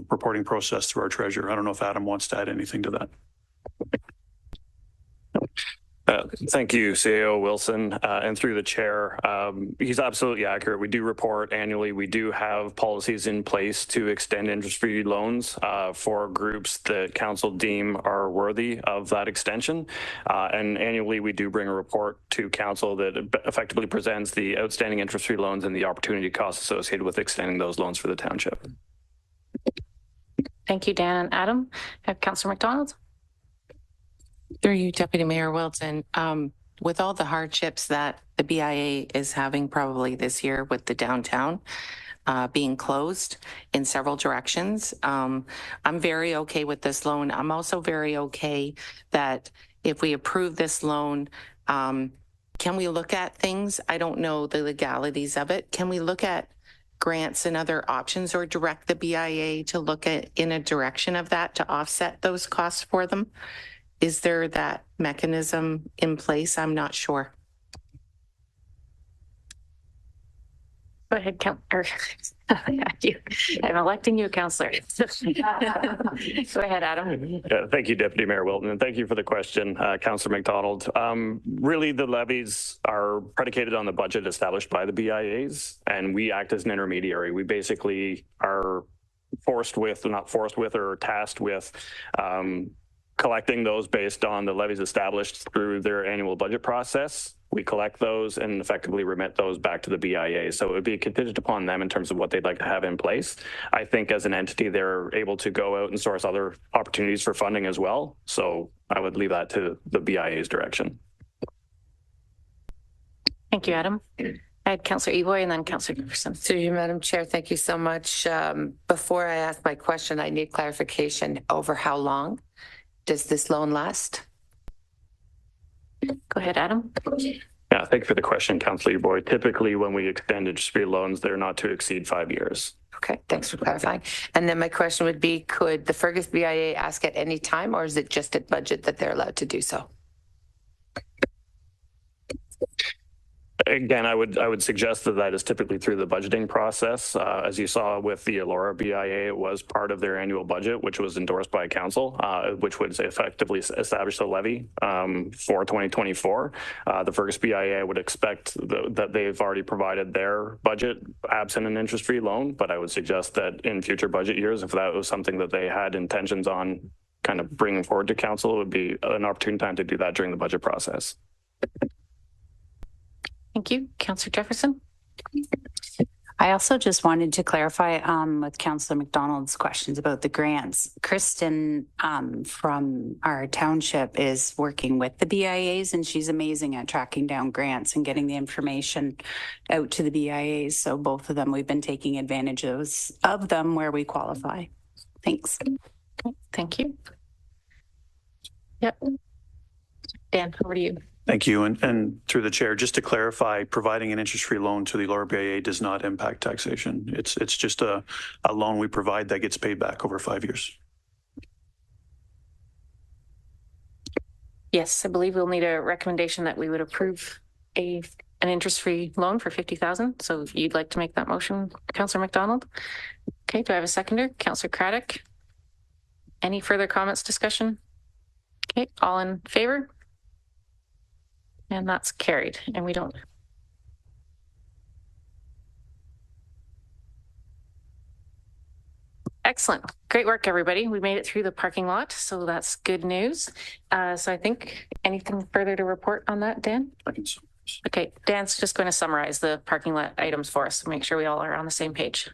reporting process through our treasurer. I don't know if Adam wants to add anything to that.
Thank you, CAO Wilson, and through the chair. He's absolutely accurate. We do report annually. We do have policies in place to extend interest-free loans for groups that council deem are worthy of that extension. And annually, we do bring a report to council that effectively presents the outstanding interest-free loans and the opportunity costs associated with extending those loans for the township.
Thank you, Dan and Adam. Councillor McDonald.
Through you, Deputy Mayor Wilson, with all the hardships that the BIA is having probably this year with the downtown being closed in several directions, I'm very okay with this loan. I'm also very okay that if we approve this loan, can we look at things? I don't know the legalities of it. Can we look at grants and other options or direct the BIA to look at in a direction of that to offset those costs for them? Is there that mechanism in place? I'm not sure.
Go ahead, I'm electing you, Councillor. Go ahead, Adam.
Yeah, thank you, Deputy Mayor Wilton, and thank you for the question, Councillor McDonald. Really, the levies are predicated on the budget established by the BIAs, and we act as an intermediary. We basically are tasked with collecting those based on the levies established through their annual budget process. We collect those and effectively remit those back to the BIA. So it would be contingent upon them in terms of what they'd like to have in place. I think as an entity, they're able to go out and source other opportunities for funding as well. So I would leave that to the BIA's direction.
Thank you, Adam. I had Councillor Evoy and then Councillor Jefferson.
Through you, Madam Chair, thank you so much. Before I ask my question, I need clarification over how long does this loan last?
Go ahead, Adam.
Yeah, thank you for the question, Councillor Boyd. Typically, when we extend interest-free loans, they're not to exceed 5 years.
Okay, thanks for clarifying. And then my question would be, could the Fergus BIA ask at any time, or is it just at budget that they're allowed to do so?
Again, I would suggest that that is typically through the budgeting process. As you saw with the Elora BIA, it was part of their annual budget, which was endorsed by council, which would effectively establish the levy for 2024. The Fergus BIA would expect that they've already provided their budget absent an interest-free loan, but I would suggest that in future budget years, if that was something that they had intentions on kind of bringing forward to council, it would be an opportune time to do that during the budget process.
Thank you. Councillor Jefferson.
I also just wanted to clarify with Councillor McDonald's questions about the grants. Kristen from our township is working with the BIAs, and she's amazing at tracking down grants and getting the information out to the BIAs. So both of them, we've been taking advantage of them where we qualify. Thanks.
Okay, thank you. Yep. Dan, over to you.
Thank you. And through the chair, just to clarify, providing an interest-free loan to the Elora BIA does not impact taxation. It's just a loan we provide that gets paid back over 5 years.
Yes, I believe we'll need a recommendation that we would approve an interest-free loan for $50,000. So if you'd like to make that motion, Councillor McDonald. Okay, do I have a seconder? Councillor Craddock. Any further comments, discussion? Okay, all in favor? And that's carried, and we don't. Excellent. Great work, everybody. We made it through the parking lot, so that's good news. So I think anything further to report on that, Dan? Okay, Dan's just going to summarize the parking lot items for us to make sure we all are on the same page.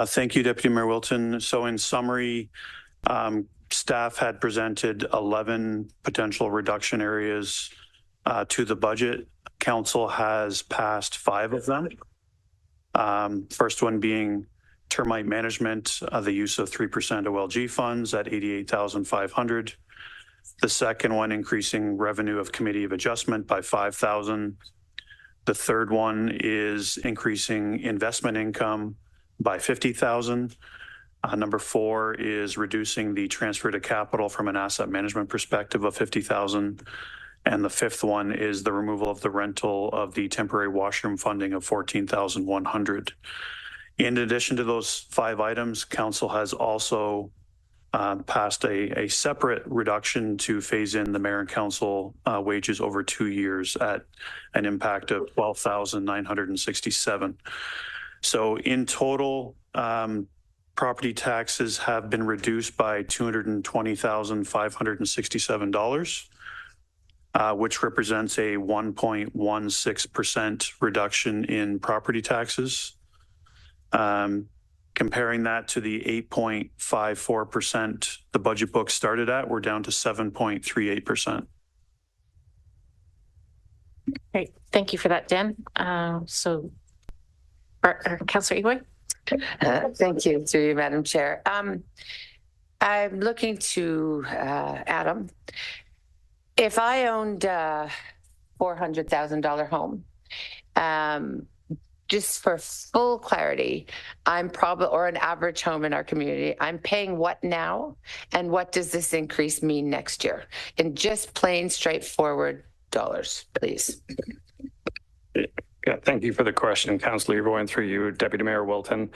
Thank you, Deputy Mayor Wilton. So in summary, staff had presented 11 potential reduction areas to the budget. Council has passed 5 of them. First one being termite management, the use of 3% OLG funds at $88,500. The second one, increasing revenue of committee of adjustment by $5,000. The third one is increasing investment income by $50,000. Number 4 is reducing the transfer to capital from an asset management perspective of $50,000. And the 5th one is the removal of the rental of the temporary washroom funding of $14,100. In addition to those 5 items, council has also passed a separate reduction to phase in the mayor and council wages over 2 years at an impact of $12,967. So in total, property taxes have been reduced by $220,567, which represents a 1.16% reduction in property taxes. Comparing that to the 8.54% the budget book started at, we're down to 7.38%.
Great. Thank you for that, Dan. So, Councillor Egoy.
Thank you, through you, Madam Chair. I'm looking to Adam. If I owned a $400,000 home, just for full clarity, I'm probably, or an average home in our community, I'm paying what now? And what does this increase mean next year? In just plain straightforward dollars, please.
Yeah, thank you for the question, Councillor Egoy, through you, Deputy Mayor Wilton.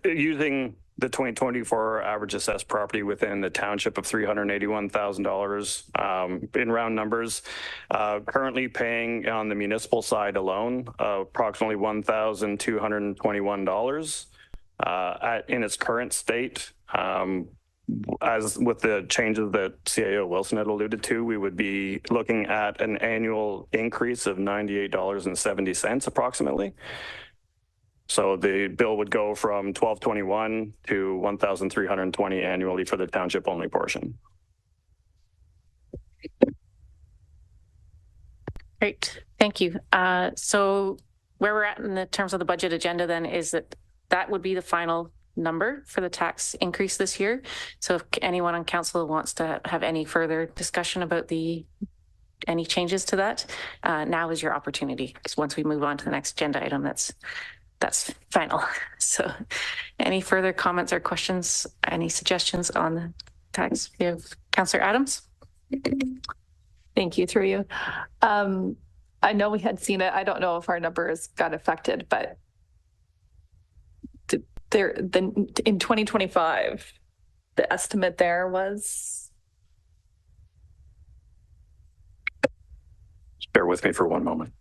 Using the 2024 average assessed property within the township of $381,000 in round numbers, currently paying on the municipal side alone approximately $1,221 in its current state. As with the changes that CAO Wilson had alluded to, we would be looking at an annual increase of $98.70 approximately. So the bill would go from $1,221 to $1,320 annually for the township only portion.
Great, thank you. So where we're at in the terms of the budget agenda then is that would be the final number for the tax increase this year. So if anyone on council wants to have any further discussion about any changes to that, now is your opportunity, because once we move on to the next agenda item, that's final. So any further comments or questions, any suggestions on the tax? We have Councillor Adams.
Thank you, through you. I know we had seen it. I don't know if our numbers got affected, but in 2025, the estimate there was.
Just bear with me for one moment.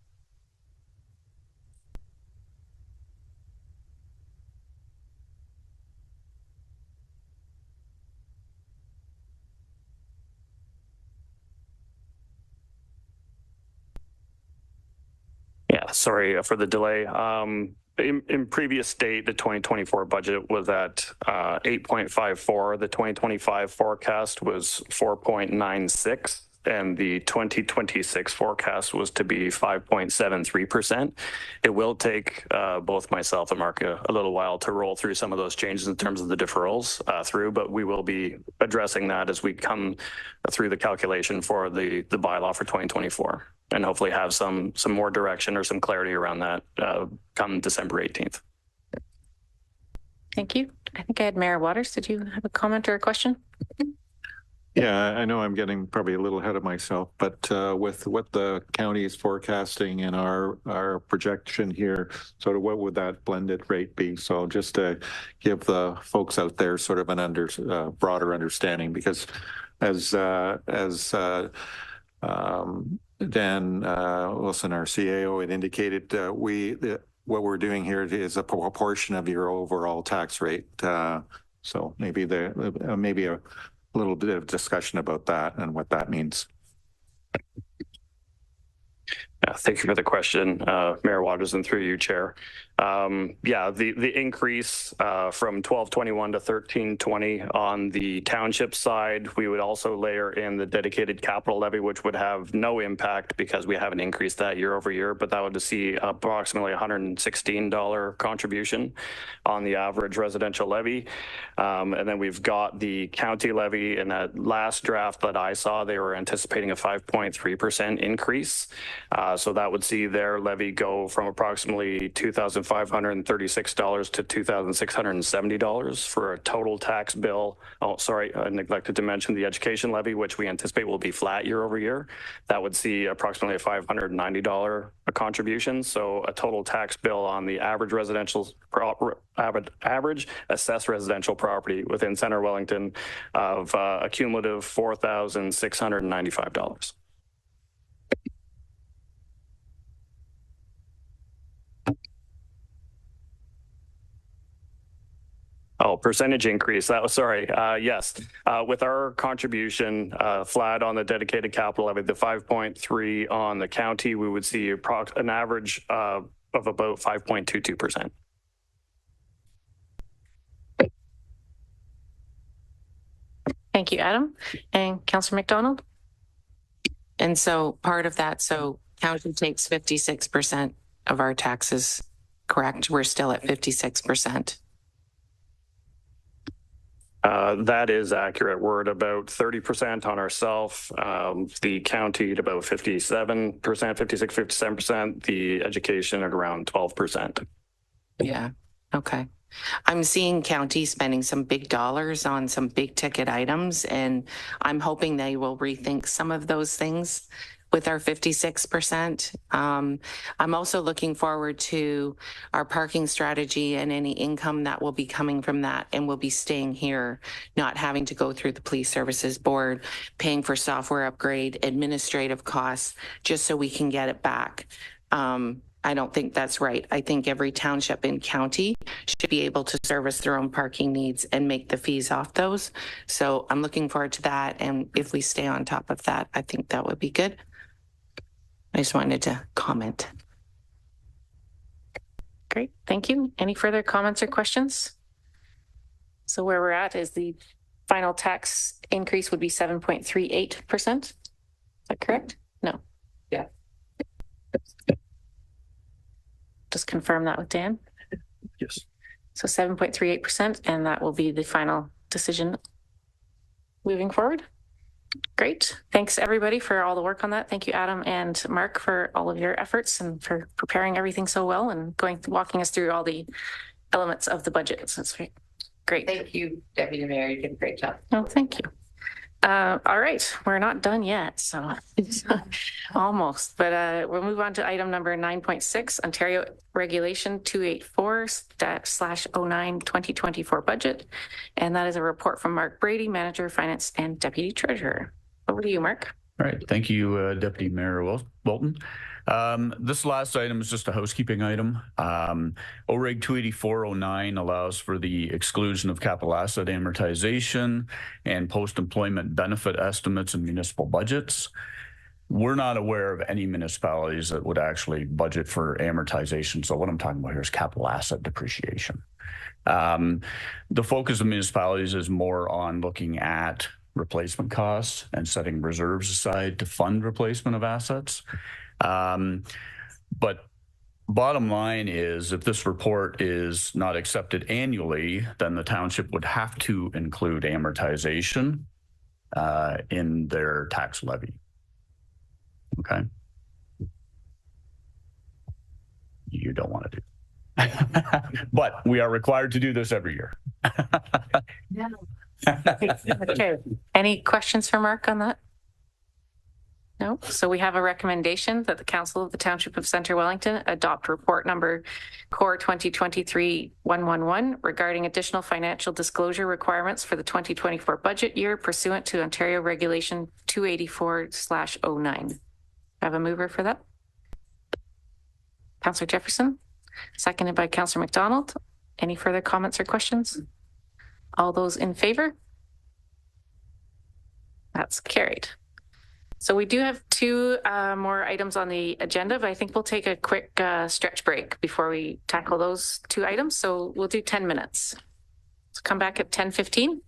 Yeah, sorry for the delay. In previous date, the 2024 budget was at 8.54. The 2025 forecast was 4.96. And the 2026 forecast was to be 5.73%. It will take both myself and Mark a little while to roll through some of those changes in terms of the deferrals through, but we will be addressing that as we come through the calculation for the bylaw for 2024, and hopefully have some more direction or some clarity around that come December 18th.
Thank you. I think I had Mayor Waters. Did you have a comment or a question?
Yeah, I know I'm getting probably a little ahead of myself, but with what the county is forecasting and our projection here, sort of what would that blended rate be? So just to give the folks out there sort of an broader understanding, because as Dan Wilson, our CAO, had indicated, what we're doing here is a proportion of your overall tax rate. So maybe a little bit of discussion about that and what that means.
Thank you for the question, Mayor Waters, and through you, Chair. The increase from 1221 to 1320 on the township side, we would also layer in the dedicated capital levy, which would have no impact because we haven't increased that year over year, but that would see approximately $116 contribution on the average residential levy. And then we've got the county levy. In that last draft that I saw, they were anticipating a 5.3% increase. So that would see their levy go from approximately $2,536 to $2,670 for a total tax bill. Oh, sorry, I neglected to mention the education levy, which we anticipate will be flat year over year. That would see approximately a $590 contribution. So a total tax bill on the average average assessed residential property within Center Wellington of a cumulative $4,695. Oh, percentage increase. That was, sorry. Yes. With our contribution flat on the dedicated capital levy, the 5.3 on the county, we would see an average of about 5.22%.
Thank you, Adam. And Councillor McDonald?
And so part of that, so county takes 56% of our taxes, correct? We're still at 56%.
That is accurate. We're at about 30% on ourselves, the county at about 57%, 56, 57%, the education at around 12%.
Yeah. Okay. I'm seeing county spending some big dollars on some big ticket items, and I'm hoping they will rethink some of those things with our 56%. I'm also looking forward to our parking strategy and any income that will be coming from that, and we'll be staying here, not having to go through the police services board, paying for software upgrade, administrative costs, just so we can get it back. I don't think that's right. I think every township and county should be able to service their own parking needs and make the fees off those. So I'm looking forward to that. And if we stay on top of that, I think that would be good. I just wanted to comment.
Great, thank you. Any further comments or questions? So where we're at is the final tax increase would be 7.38%. Is that correct? No.
Yeah.
Just confirm that with Dan.
Yes.
So 7.38%, and that will be the final decision moving forward. Great. Thanks everybody for all the work on that. Thank you, Adam and Mark, for all of your efforts and for preparing everything so well and walking us through all the elements of the budget. So it's great.
Thank you, Deputy Mayor. You did a great job.
Oh, thank you. All right, we're not done yet, so almost, but we'll move on to item number 9.6, Ontario Regulation 284/09 2024 budget. And that is a report from Mark Brady, Manager of Finance and Deputy Treasurer. Over to you, Mark.
All right, thank you, Deputy Mayor Walton. This last item is just a housekeeping item. OREG 28409 allows for the exclusion of capital asset amortization and post-employment benefit estimates in municipal budgets. We're not aware of any municipalities that would actually budget for amortization. So what I'm talking about here is capital asset depreciation. The focus of municipalities is more on looking at replacement costs and setting reserves aside to fund replacement of assets. But bottom line is, if this report is not accepted annually, then the township would have to include amortization in their tax levy. Okay. You don't want to do. But we are required to do this every year.
Okay. Any questions for Mark on that? No. So we have a recommendation that the Council of the Township of Centre Wellington adopt report number Core 2023-111 regarding additional financial disclosure requirements for the 2024 budget year pursuant to Ontario Regulation 284/09. Have a mover for that? Councillor Jefferson, seconded by Councillor McDonald. Any further comments or questions? All those in favor? That's carried. So we do have two more items on the agenda, but I think we'll take a quick stretch break before we tackle those two items. So we'll do 10 minutes. Let's come back at 10:15.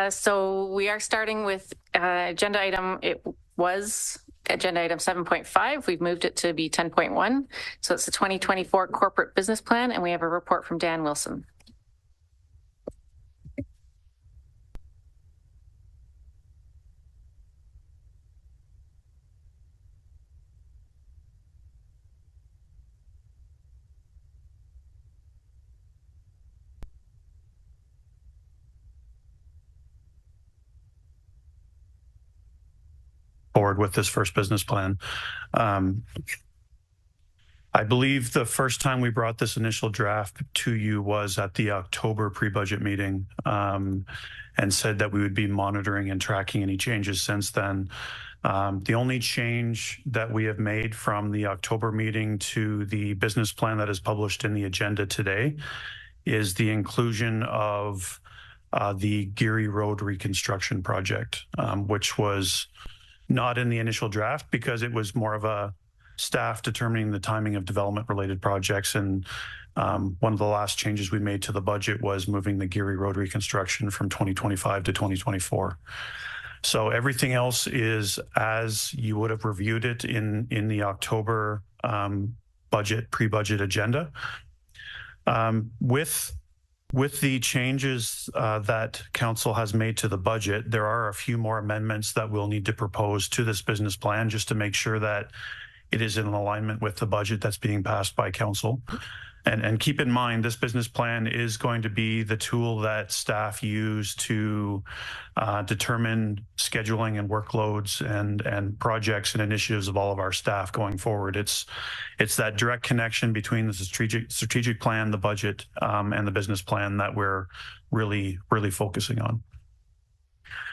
So we are starting with agenda item. It was agenda item 7.5. We've moved it to be 10.1. So it's the 2024 corporate business plan, and we have a report from Dan Wilson.
Forward with this first business plan. I believe the first time we brought this initial draft to you was at the October pre-budget meeting, and said that we would be monitoring and tracking any changes since then. The only change that we have made from the October meeting to the business plan that is published in the agenda today is the inclusion of the Geary Road reconstruction project, which was not in the initial draft because it was more of a staff determining the timing of development related projects. And one of the last changes we made to the budget was moving the Geary Road reconstruction from 2025 to 2024. So everything else is as you would have reviewed it in the October pre-budget agenda. With the changes that council has made to the budget, there are a few more amendments that we'll need to propose to this business plan just to make sure that it is in alignment with the budget that's being passed by council. And keep in mind, this business plan is going to be the tool that staff use to determine scheduling and workloads and projects and initiatives of all of our staff going forward. It's that direct connection between the strategic plan, the budget, and the business plan that we're really focusing on.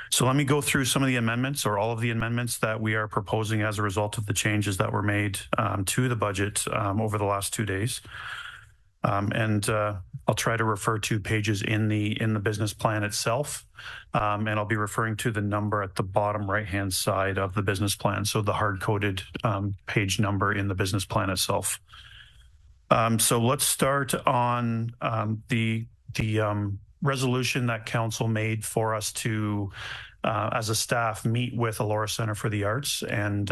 So let me go through some of the amendments, or all of the amendments that we are proposing as a result of the changes that were made to the budget over the last 2 days. I'll try to refer to pages in the business plan itself, and I'll be referring to the number at the bottom right-hand side of the business plan, so the hard-coded page number in the business plan itself. So let's start on the resolution that council made for us to, as a staff, meet with Elora Center for the Arts and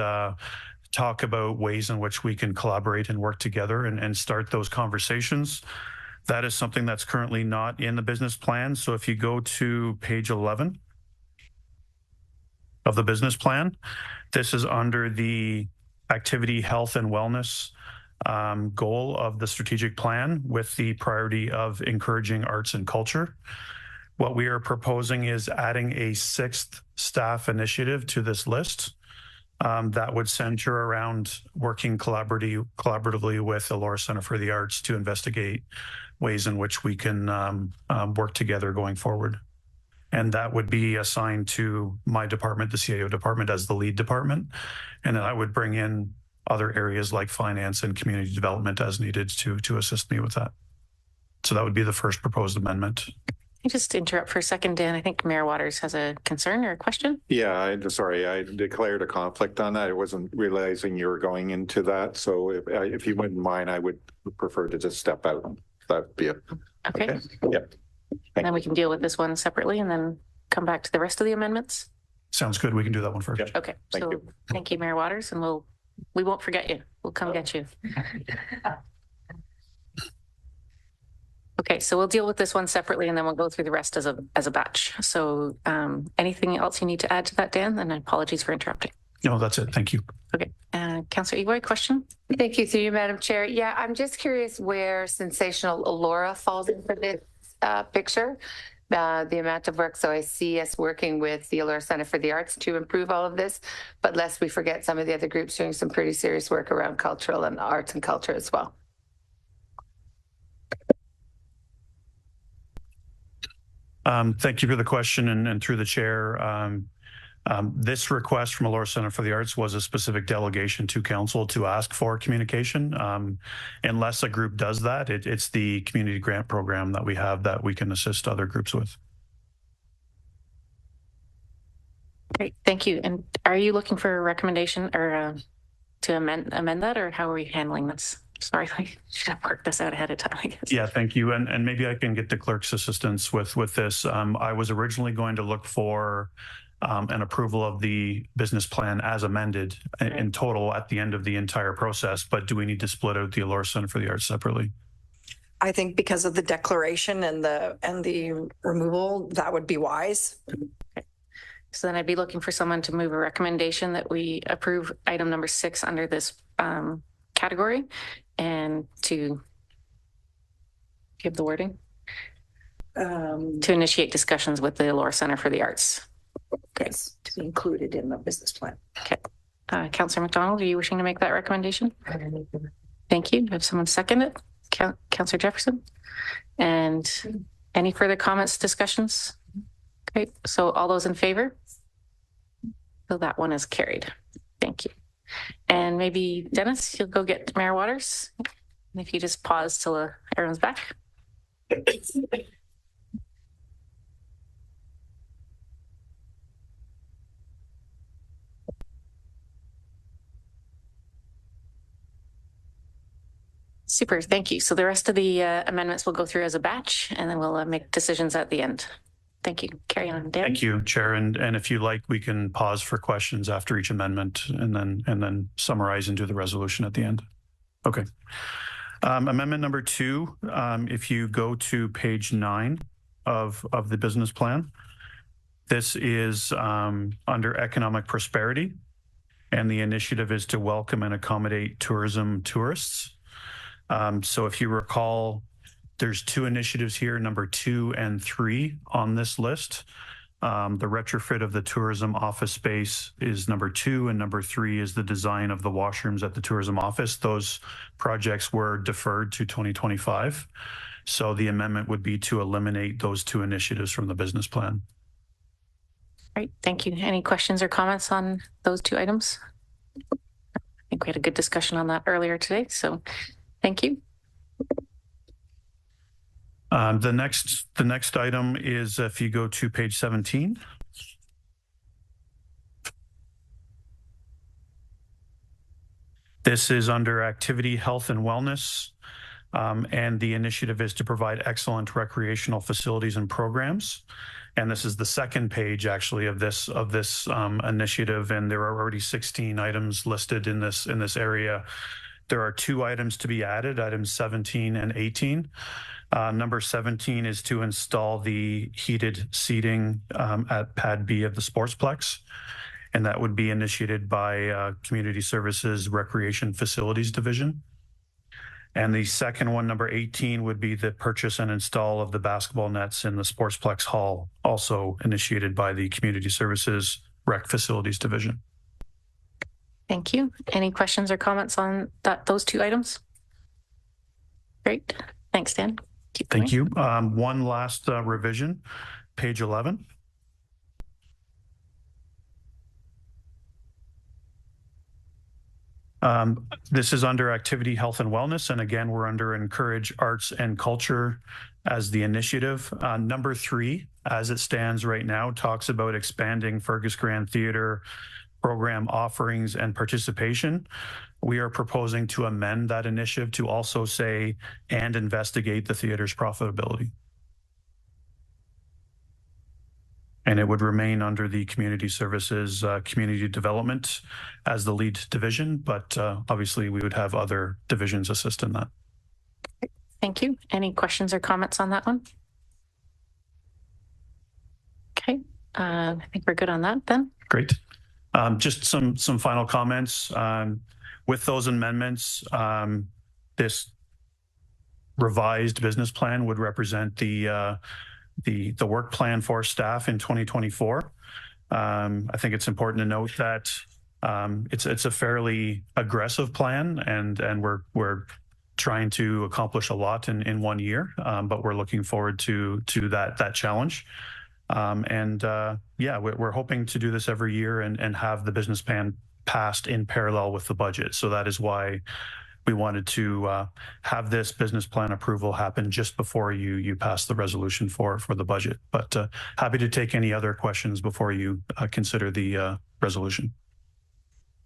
talk about ways in which we can collaborate and work together and start those conversations. That is something that's currently not in the business plan. So if you go to page 11 of the business plan, this is under the activity, health, and wellness goal of the strategic plan, with the priority of encouraging arts and culture. What we are proposing is adding a 6th staff initiative to this list. That would center around working collaboratively with the Elora Center for the Arts to investigate ways in which we can work together going forward. And that would be assigned to my department, the CIO department, as the lead department. And then I would bring in other areas like finance and community development as needed to assist me with that. So that would be the first proposed amendment.
Can I just interrupt for a second, Dan? I think Mayor Waters has a concern or a question.
Yeah, sorry, I declared a conflict on that. I wasn't realizing you were going into that. So if you wouldn't mind, I would prefer to just step out. That'd be it.
Okay.
Yep.
And then we can deal with this one separately and then come back to the rest of the amendments.
Sounds good. We can do that one first.
Yep.
Okay. Thank you, Mayor Waters, and we won't forget you. We'll come get you. Okay, so we'll deal with this one separately, and then we'll go through the rest as a batch. So anything else you need to add to that, Dan? And apologies for interrupting.
No, that's it. Thank you.
Okay. Councillor Evoy, question?
Thank you, through you, Madam Chair. Yeah, I'm just curious where Sensational Elora falls into this picture, the amount of work. So I see us working with the Elora Center for the Arts to improve all of this, but lest we forget some of the other groups doing some pretty serious work around cultural and arts and culture as well.
Thank you for the question, and through the chair. This request from Elora Center for the Arts was a specific delegation to council to ask for communication. Unless a group does that, it's the community grant program that we have that we can assist other groups with.
Great, thank you. And are you looking for a recommendation or to amend that, or how are we handling this? Sorry, I should have worked this out ahead of time, I guess.
Yeah, thank you. And maybe I can get the clerk's assistance with this. I was originally going to look for an approval of the business plan as amended in total at the end of the entire process. But do we need to split out the Elora Center for the Arts separately?
I think because of the declaration and the removal, that would be wise.
Okay. So then I'd be looking for someone to move a recommendation that we approve item number 6 under this category and to give the wording to initiate discussions with the Elora Center for the Arts.
Okay. To be included in the business plan.
Okay. Councillor McDonald, are you wishing to make that recommendation? Thank you. Have someone second it? Councillor Jefferson. And any further comments, discussions? Great. So all those in favor? So that one is carried. Thank you. And maybe Dennis, you'll go get Mayor Waters. And if you just pause till everyone's back. Super, thank you. So the rest of the amendments will go through as a batch and then we'll make decisions at the end. Thank you. Carry on, Dan.
Thank you, Chair. And if you like, we can pause for questions after each amendment and then summarize and do the resolution at the end. Okay. Amendment number 2, if you go to page 9 of the business plan, this is under economic prosperity, and the initiative is to welcome and accommodate tourism tourists. So if you recall, there's 2 initiatives here, number 2 and 3 on this list. The retrofit of the tourism office space is number 2, and number 3 is the design of the washrooms at the tourism office. Those projects were deferred to 2025. So the amendment would be to eliminate those 2 initiatives from the business plan.
Great, thank you. Any questions or comments on those 2 items? I think we had a good discussion on that earlier today, so thank you.
The next item is if you go to page 17. This is under activity, health and wellness. And the initiative is to provide excellent recreational facilities and programs. And this is the second page actually of this initiative. And there are already 16 items listed in this area. There are 2 items to be added, items 17 and 18. Number 17 is to install the heated seating at Pad B of the Sportsplex. And that would be initiated by Community Services Recreation Facilities Division. And the second one, number 18, would be the purchase and install of the basketball nets in the Sportsplex Hall, also initiated by the Community Services Rec Facilities Division.
Thank you. Any questions or comments on those 2 items? Great. Thanks, Dan.
Thank you. One last revision, page 11. This is under activity, health and wellness. And again, we're under encourage arts and culture as the initiative. Number 3, as it stands right now, talks about expanding Fergus Grand Theatre program offerings and participation. We are proposing to amend that initiative to also say, and investigate the theater's profitability. And it would remain under the Community Services, Community Development as the lead division, but obviously we would have other divisions assist in that.
Thank you. Any questions or comments on that one? Okay, I think we're good on that then.
Great. Just some final comments. With those amendments, this revised business plan would represent the work plan for staff in 2024. I think it's important to note that it's a fairly aggressive plan, and we're trying to accomplish a lot in 1 year, but we're looking forward to that challenge. Yeah, we're hoping to do this every year and have the business plan passed in parallel with the budget. So that is why we wanted to have this business plan approval happen just before you pass the resolution for the budget. But happy to take any other questions before you consider the resolution.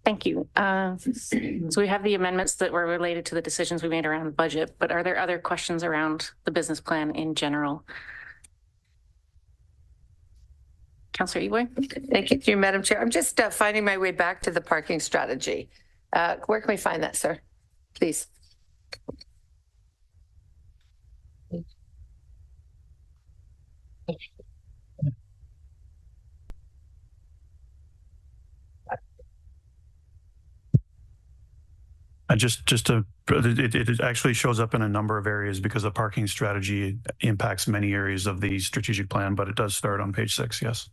Thank you. So we have the amendments that were related to the decisions we made around the budget, but are there other questions around the business plan in general? Councillor Eboy?
Thank you, Madam Chair. I'm just finding my way back to the parking strategy. Where can we find that, sir? Please.
It actually shows up in a number of areas because the parking strategy impacts many areas of the strategic plan, but it does start on page 6. Yes.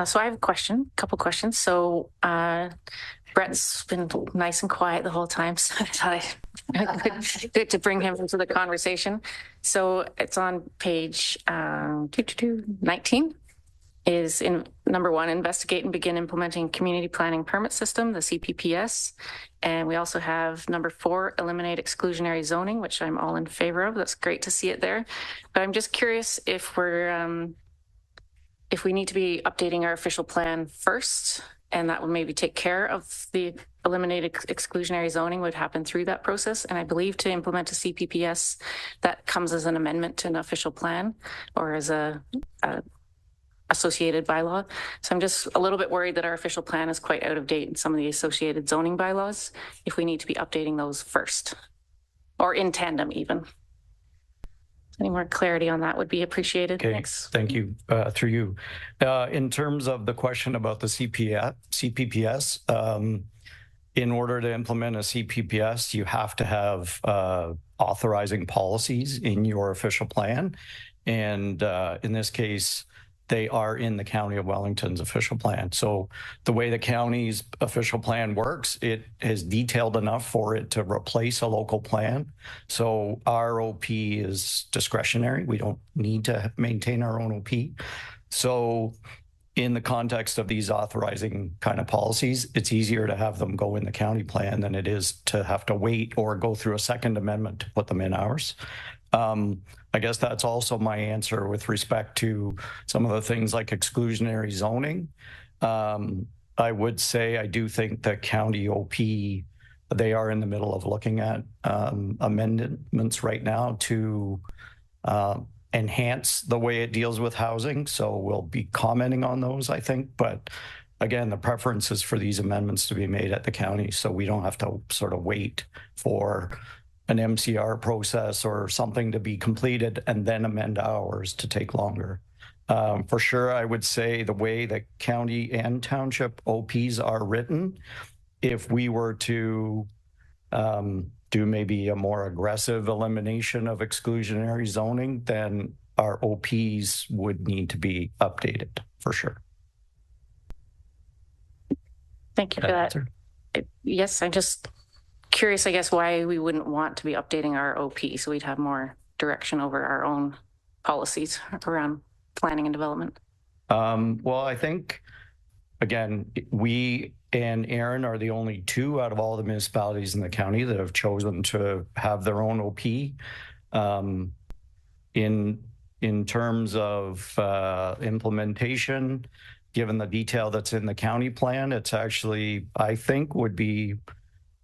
So I have a couple questions. So Brett's been nice and quiet the whole time, so I thought good to bring him into the conversation. So it's on page 19. Is in number 1, investigate and begin implementing community planning permit system, the CPPS. And we also have number 4, eliminate exclusionary zoning, which I'm all in favor of. That's great to see it there. But I'm just curious if if we need to be updating our official plan first, and that would maybe take care of the eliminated exclusionary zoning would happen through that process. And I believe to implement a CPPS, that comes as an amendment to an official plan or as a associated bylaw. So I'm just a little bit worried that our official plan is quite out of date in some of the associated zoning bylaws, if we need to be updating those first or in tandem even. Any more clarity on that would be appreciated.
Okay,
Thanks.
thank you. Through you. In terms of the question about the CPPS, in order to implement a CPPS, you have to have authorizing policies in your official plan. And in this case, they are in the County of Wellington's official plan. So the way the county's official plan works, it is detailed enough for it to replace a local plan. So our OP is discretionary. We don't need to maintain our own OP. So in the context of these authorizing kind of policies, it's easier to have them go in the county plan than it is to have to wait or go through a second amendment to put them in ours. I guess that's also my answer with respect to some of the things like exclusionary zoning. I would say I do think the county OP, they are in the middle of looking at amendments right now to enhance the way it deals with housing. So we'll be commenting on those, I think. But again, the preference is for these amendments to be made at the county, so we don't have to sort of wait for an MCR process or something to be completed and then amend ours to take longer. For sure, I would say the way that county and township OPs are written, if we were to do maybe a more aggressive elimination of exclusionary zoning, then our OPs would need to be updated for sure.
Thank you for that. Yes, I'm just curious, I guess, why we wouldn't want to be updating our OP so we'd have more direction over our own policies around planning and development.
Well, I think, again, we and Aaron are the only 2 out of all the municipalities in the county that have chosen to have their own OP. In terms of implementation, given the detail that's in the county plan, it's actually, I think, would be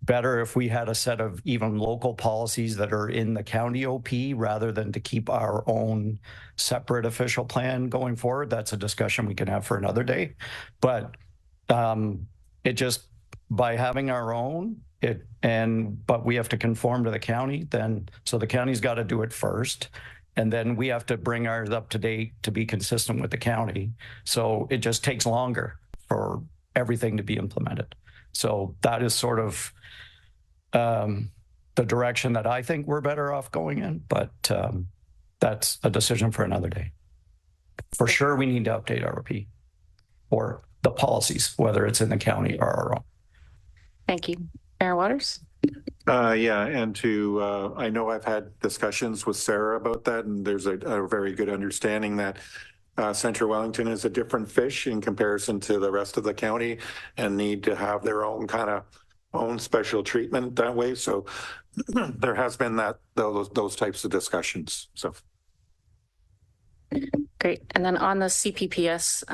better if we had a set of even local policies that are in the county OP rather than to keep our own separate official plan going forward. That's a discussion we can have for another day. But it just, by having our own, but we have to conform to the county, then, so the county's got to do it first. And then we have to bring ours up to date to be consistent with the county. So it just takes longer for everything to be implemented. So that is sort of the direction that I think we're better off going in, but that's a decision for another day. For sure, we need to update our OP or the policies, whether it's in the county or our own.
Thank you. Mayor Waters?
Yeah, and I know I've had discussions with Sarah about that, and there's a very good understanding that Central Wellington is a different fish in comparison to the rest of the county and need to have their own kind of own special treatment that way. So there has been those types of discussions. So
great. And then on the CPPS,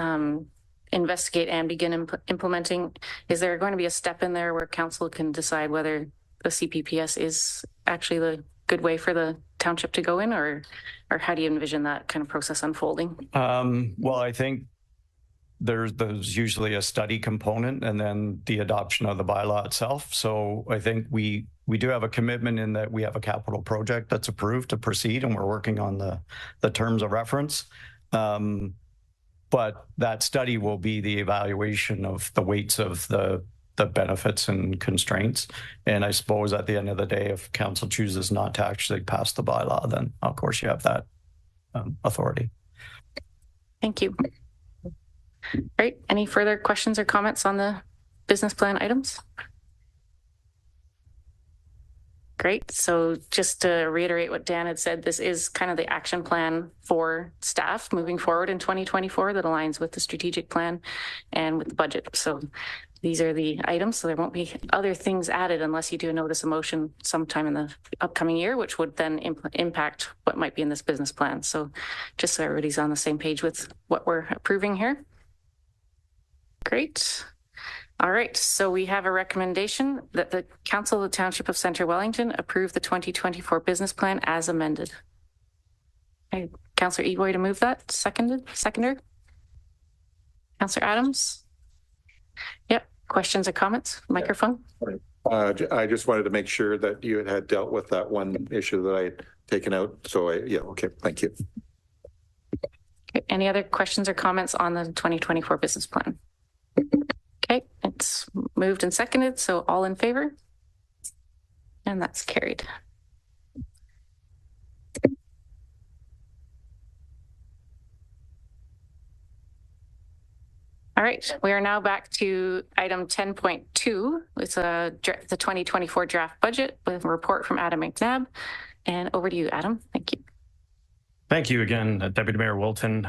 investigate and begin implementing, is there going to be a step in there where council can decide whether the CPPS is actually the good way for the township to go in, or how do you envision that kind of process unfolding?
Well, I think there's usually a study component and then the adoption of the bylaw itself. So I think we do have a commitment in that we have a capital project that's approved to proceed, and we're working on the terms of reference. But that study will be the evaluation of the weights of the benefits and constraints. And I suppose at the end of the day, if council chooses not to actually pass the bylaw, then of course you have that authority.
Thank you. All right. Any further questions or comments on the business plan items? Great. So just to reiterate what Dan had said, this is kind of the action plan for staff moving forward in 2024 that aligns with the strategic plan and with the budget. So these are the items. So there won't be other things added unless you do notice a motion sometime in the upcoming year, which would then impact what might be in this business plan. So just so everybody's on the same page with what we're approving here. Great. All right, so we have a recommendation that the Council of the Township of Centre Wellington approve the 2024 business plan as amended. Okay, Councillor Egoy to move that. Seconder. Councillor Adams. Yep. Questions or comments? Microphone.
I just wanted to make sure that you had dealt with that one issue that I had taken out. So okay, thank you.
Okay, any other questions or comments on the 2024 business plan? Okay, it's moved and seconded, so all in favor? And that's carried. All right, we are now back to item 10.2. It's the 2024 draft budget with a report from Adam McNabb. And over to you, Adam. Thank you.
Thank you again, Deputy Mayor Wilton.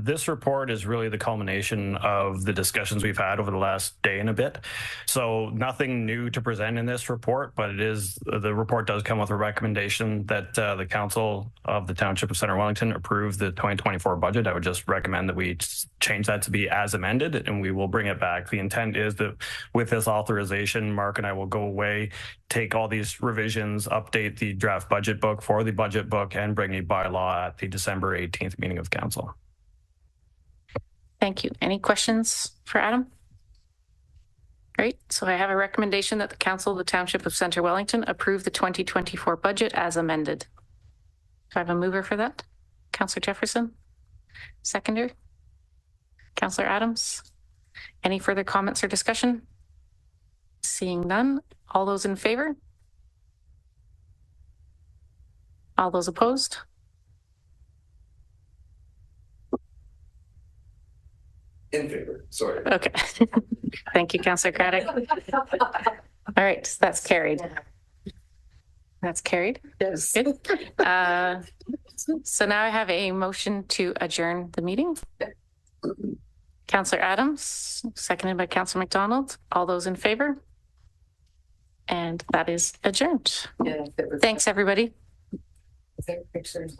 This report is really the culmination of the discussions we've had over the last day and a bit. So nothing new to present in this report, but the report does come with a recommendation that the Council of the Township of Centre Wellington approve the 2024 budget. I would just recommend that we change that to be as amended, and we will bring it back. The intent is that with this authorization, Mark and I will go away, take all these revisions, update the draft budget book for the budget book, and bring a bylaw at the December 18th meeting of council.
Thank you. Any questions for Adam? Great. So I have a recommendation that the Council of the Township of Centre Wellington approve the 2024 budget as amended. Do I have a mover for that? Councillor Jefferson? Seconder? Councillor Adams? Any further comments or discussion? Seeing none. All those in favor? All those opposed?
In favor, sorry.
Okay. Thank you, Councillor Craddock. All right, so that's carried. That's carried?
Yes.
Good. So now I have a motion to adjourn the meeting. Councillor Adams, seconded by Councillor McDonald. All those in favor? And that is adjourned.
Yeah,
Thanks, everybody.
pictures.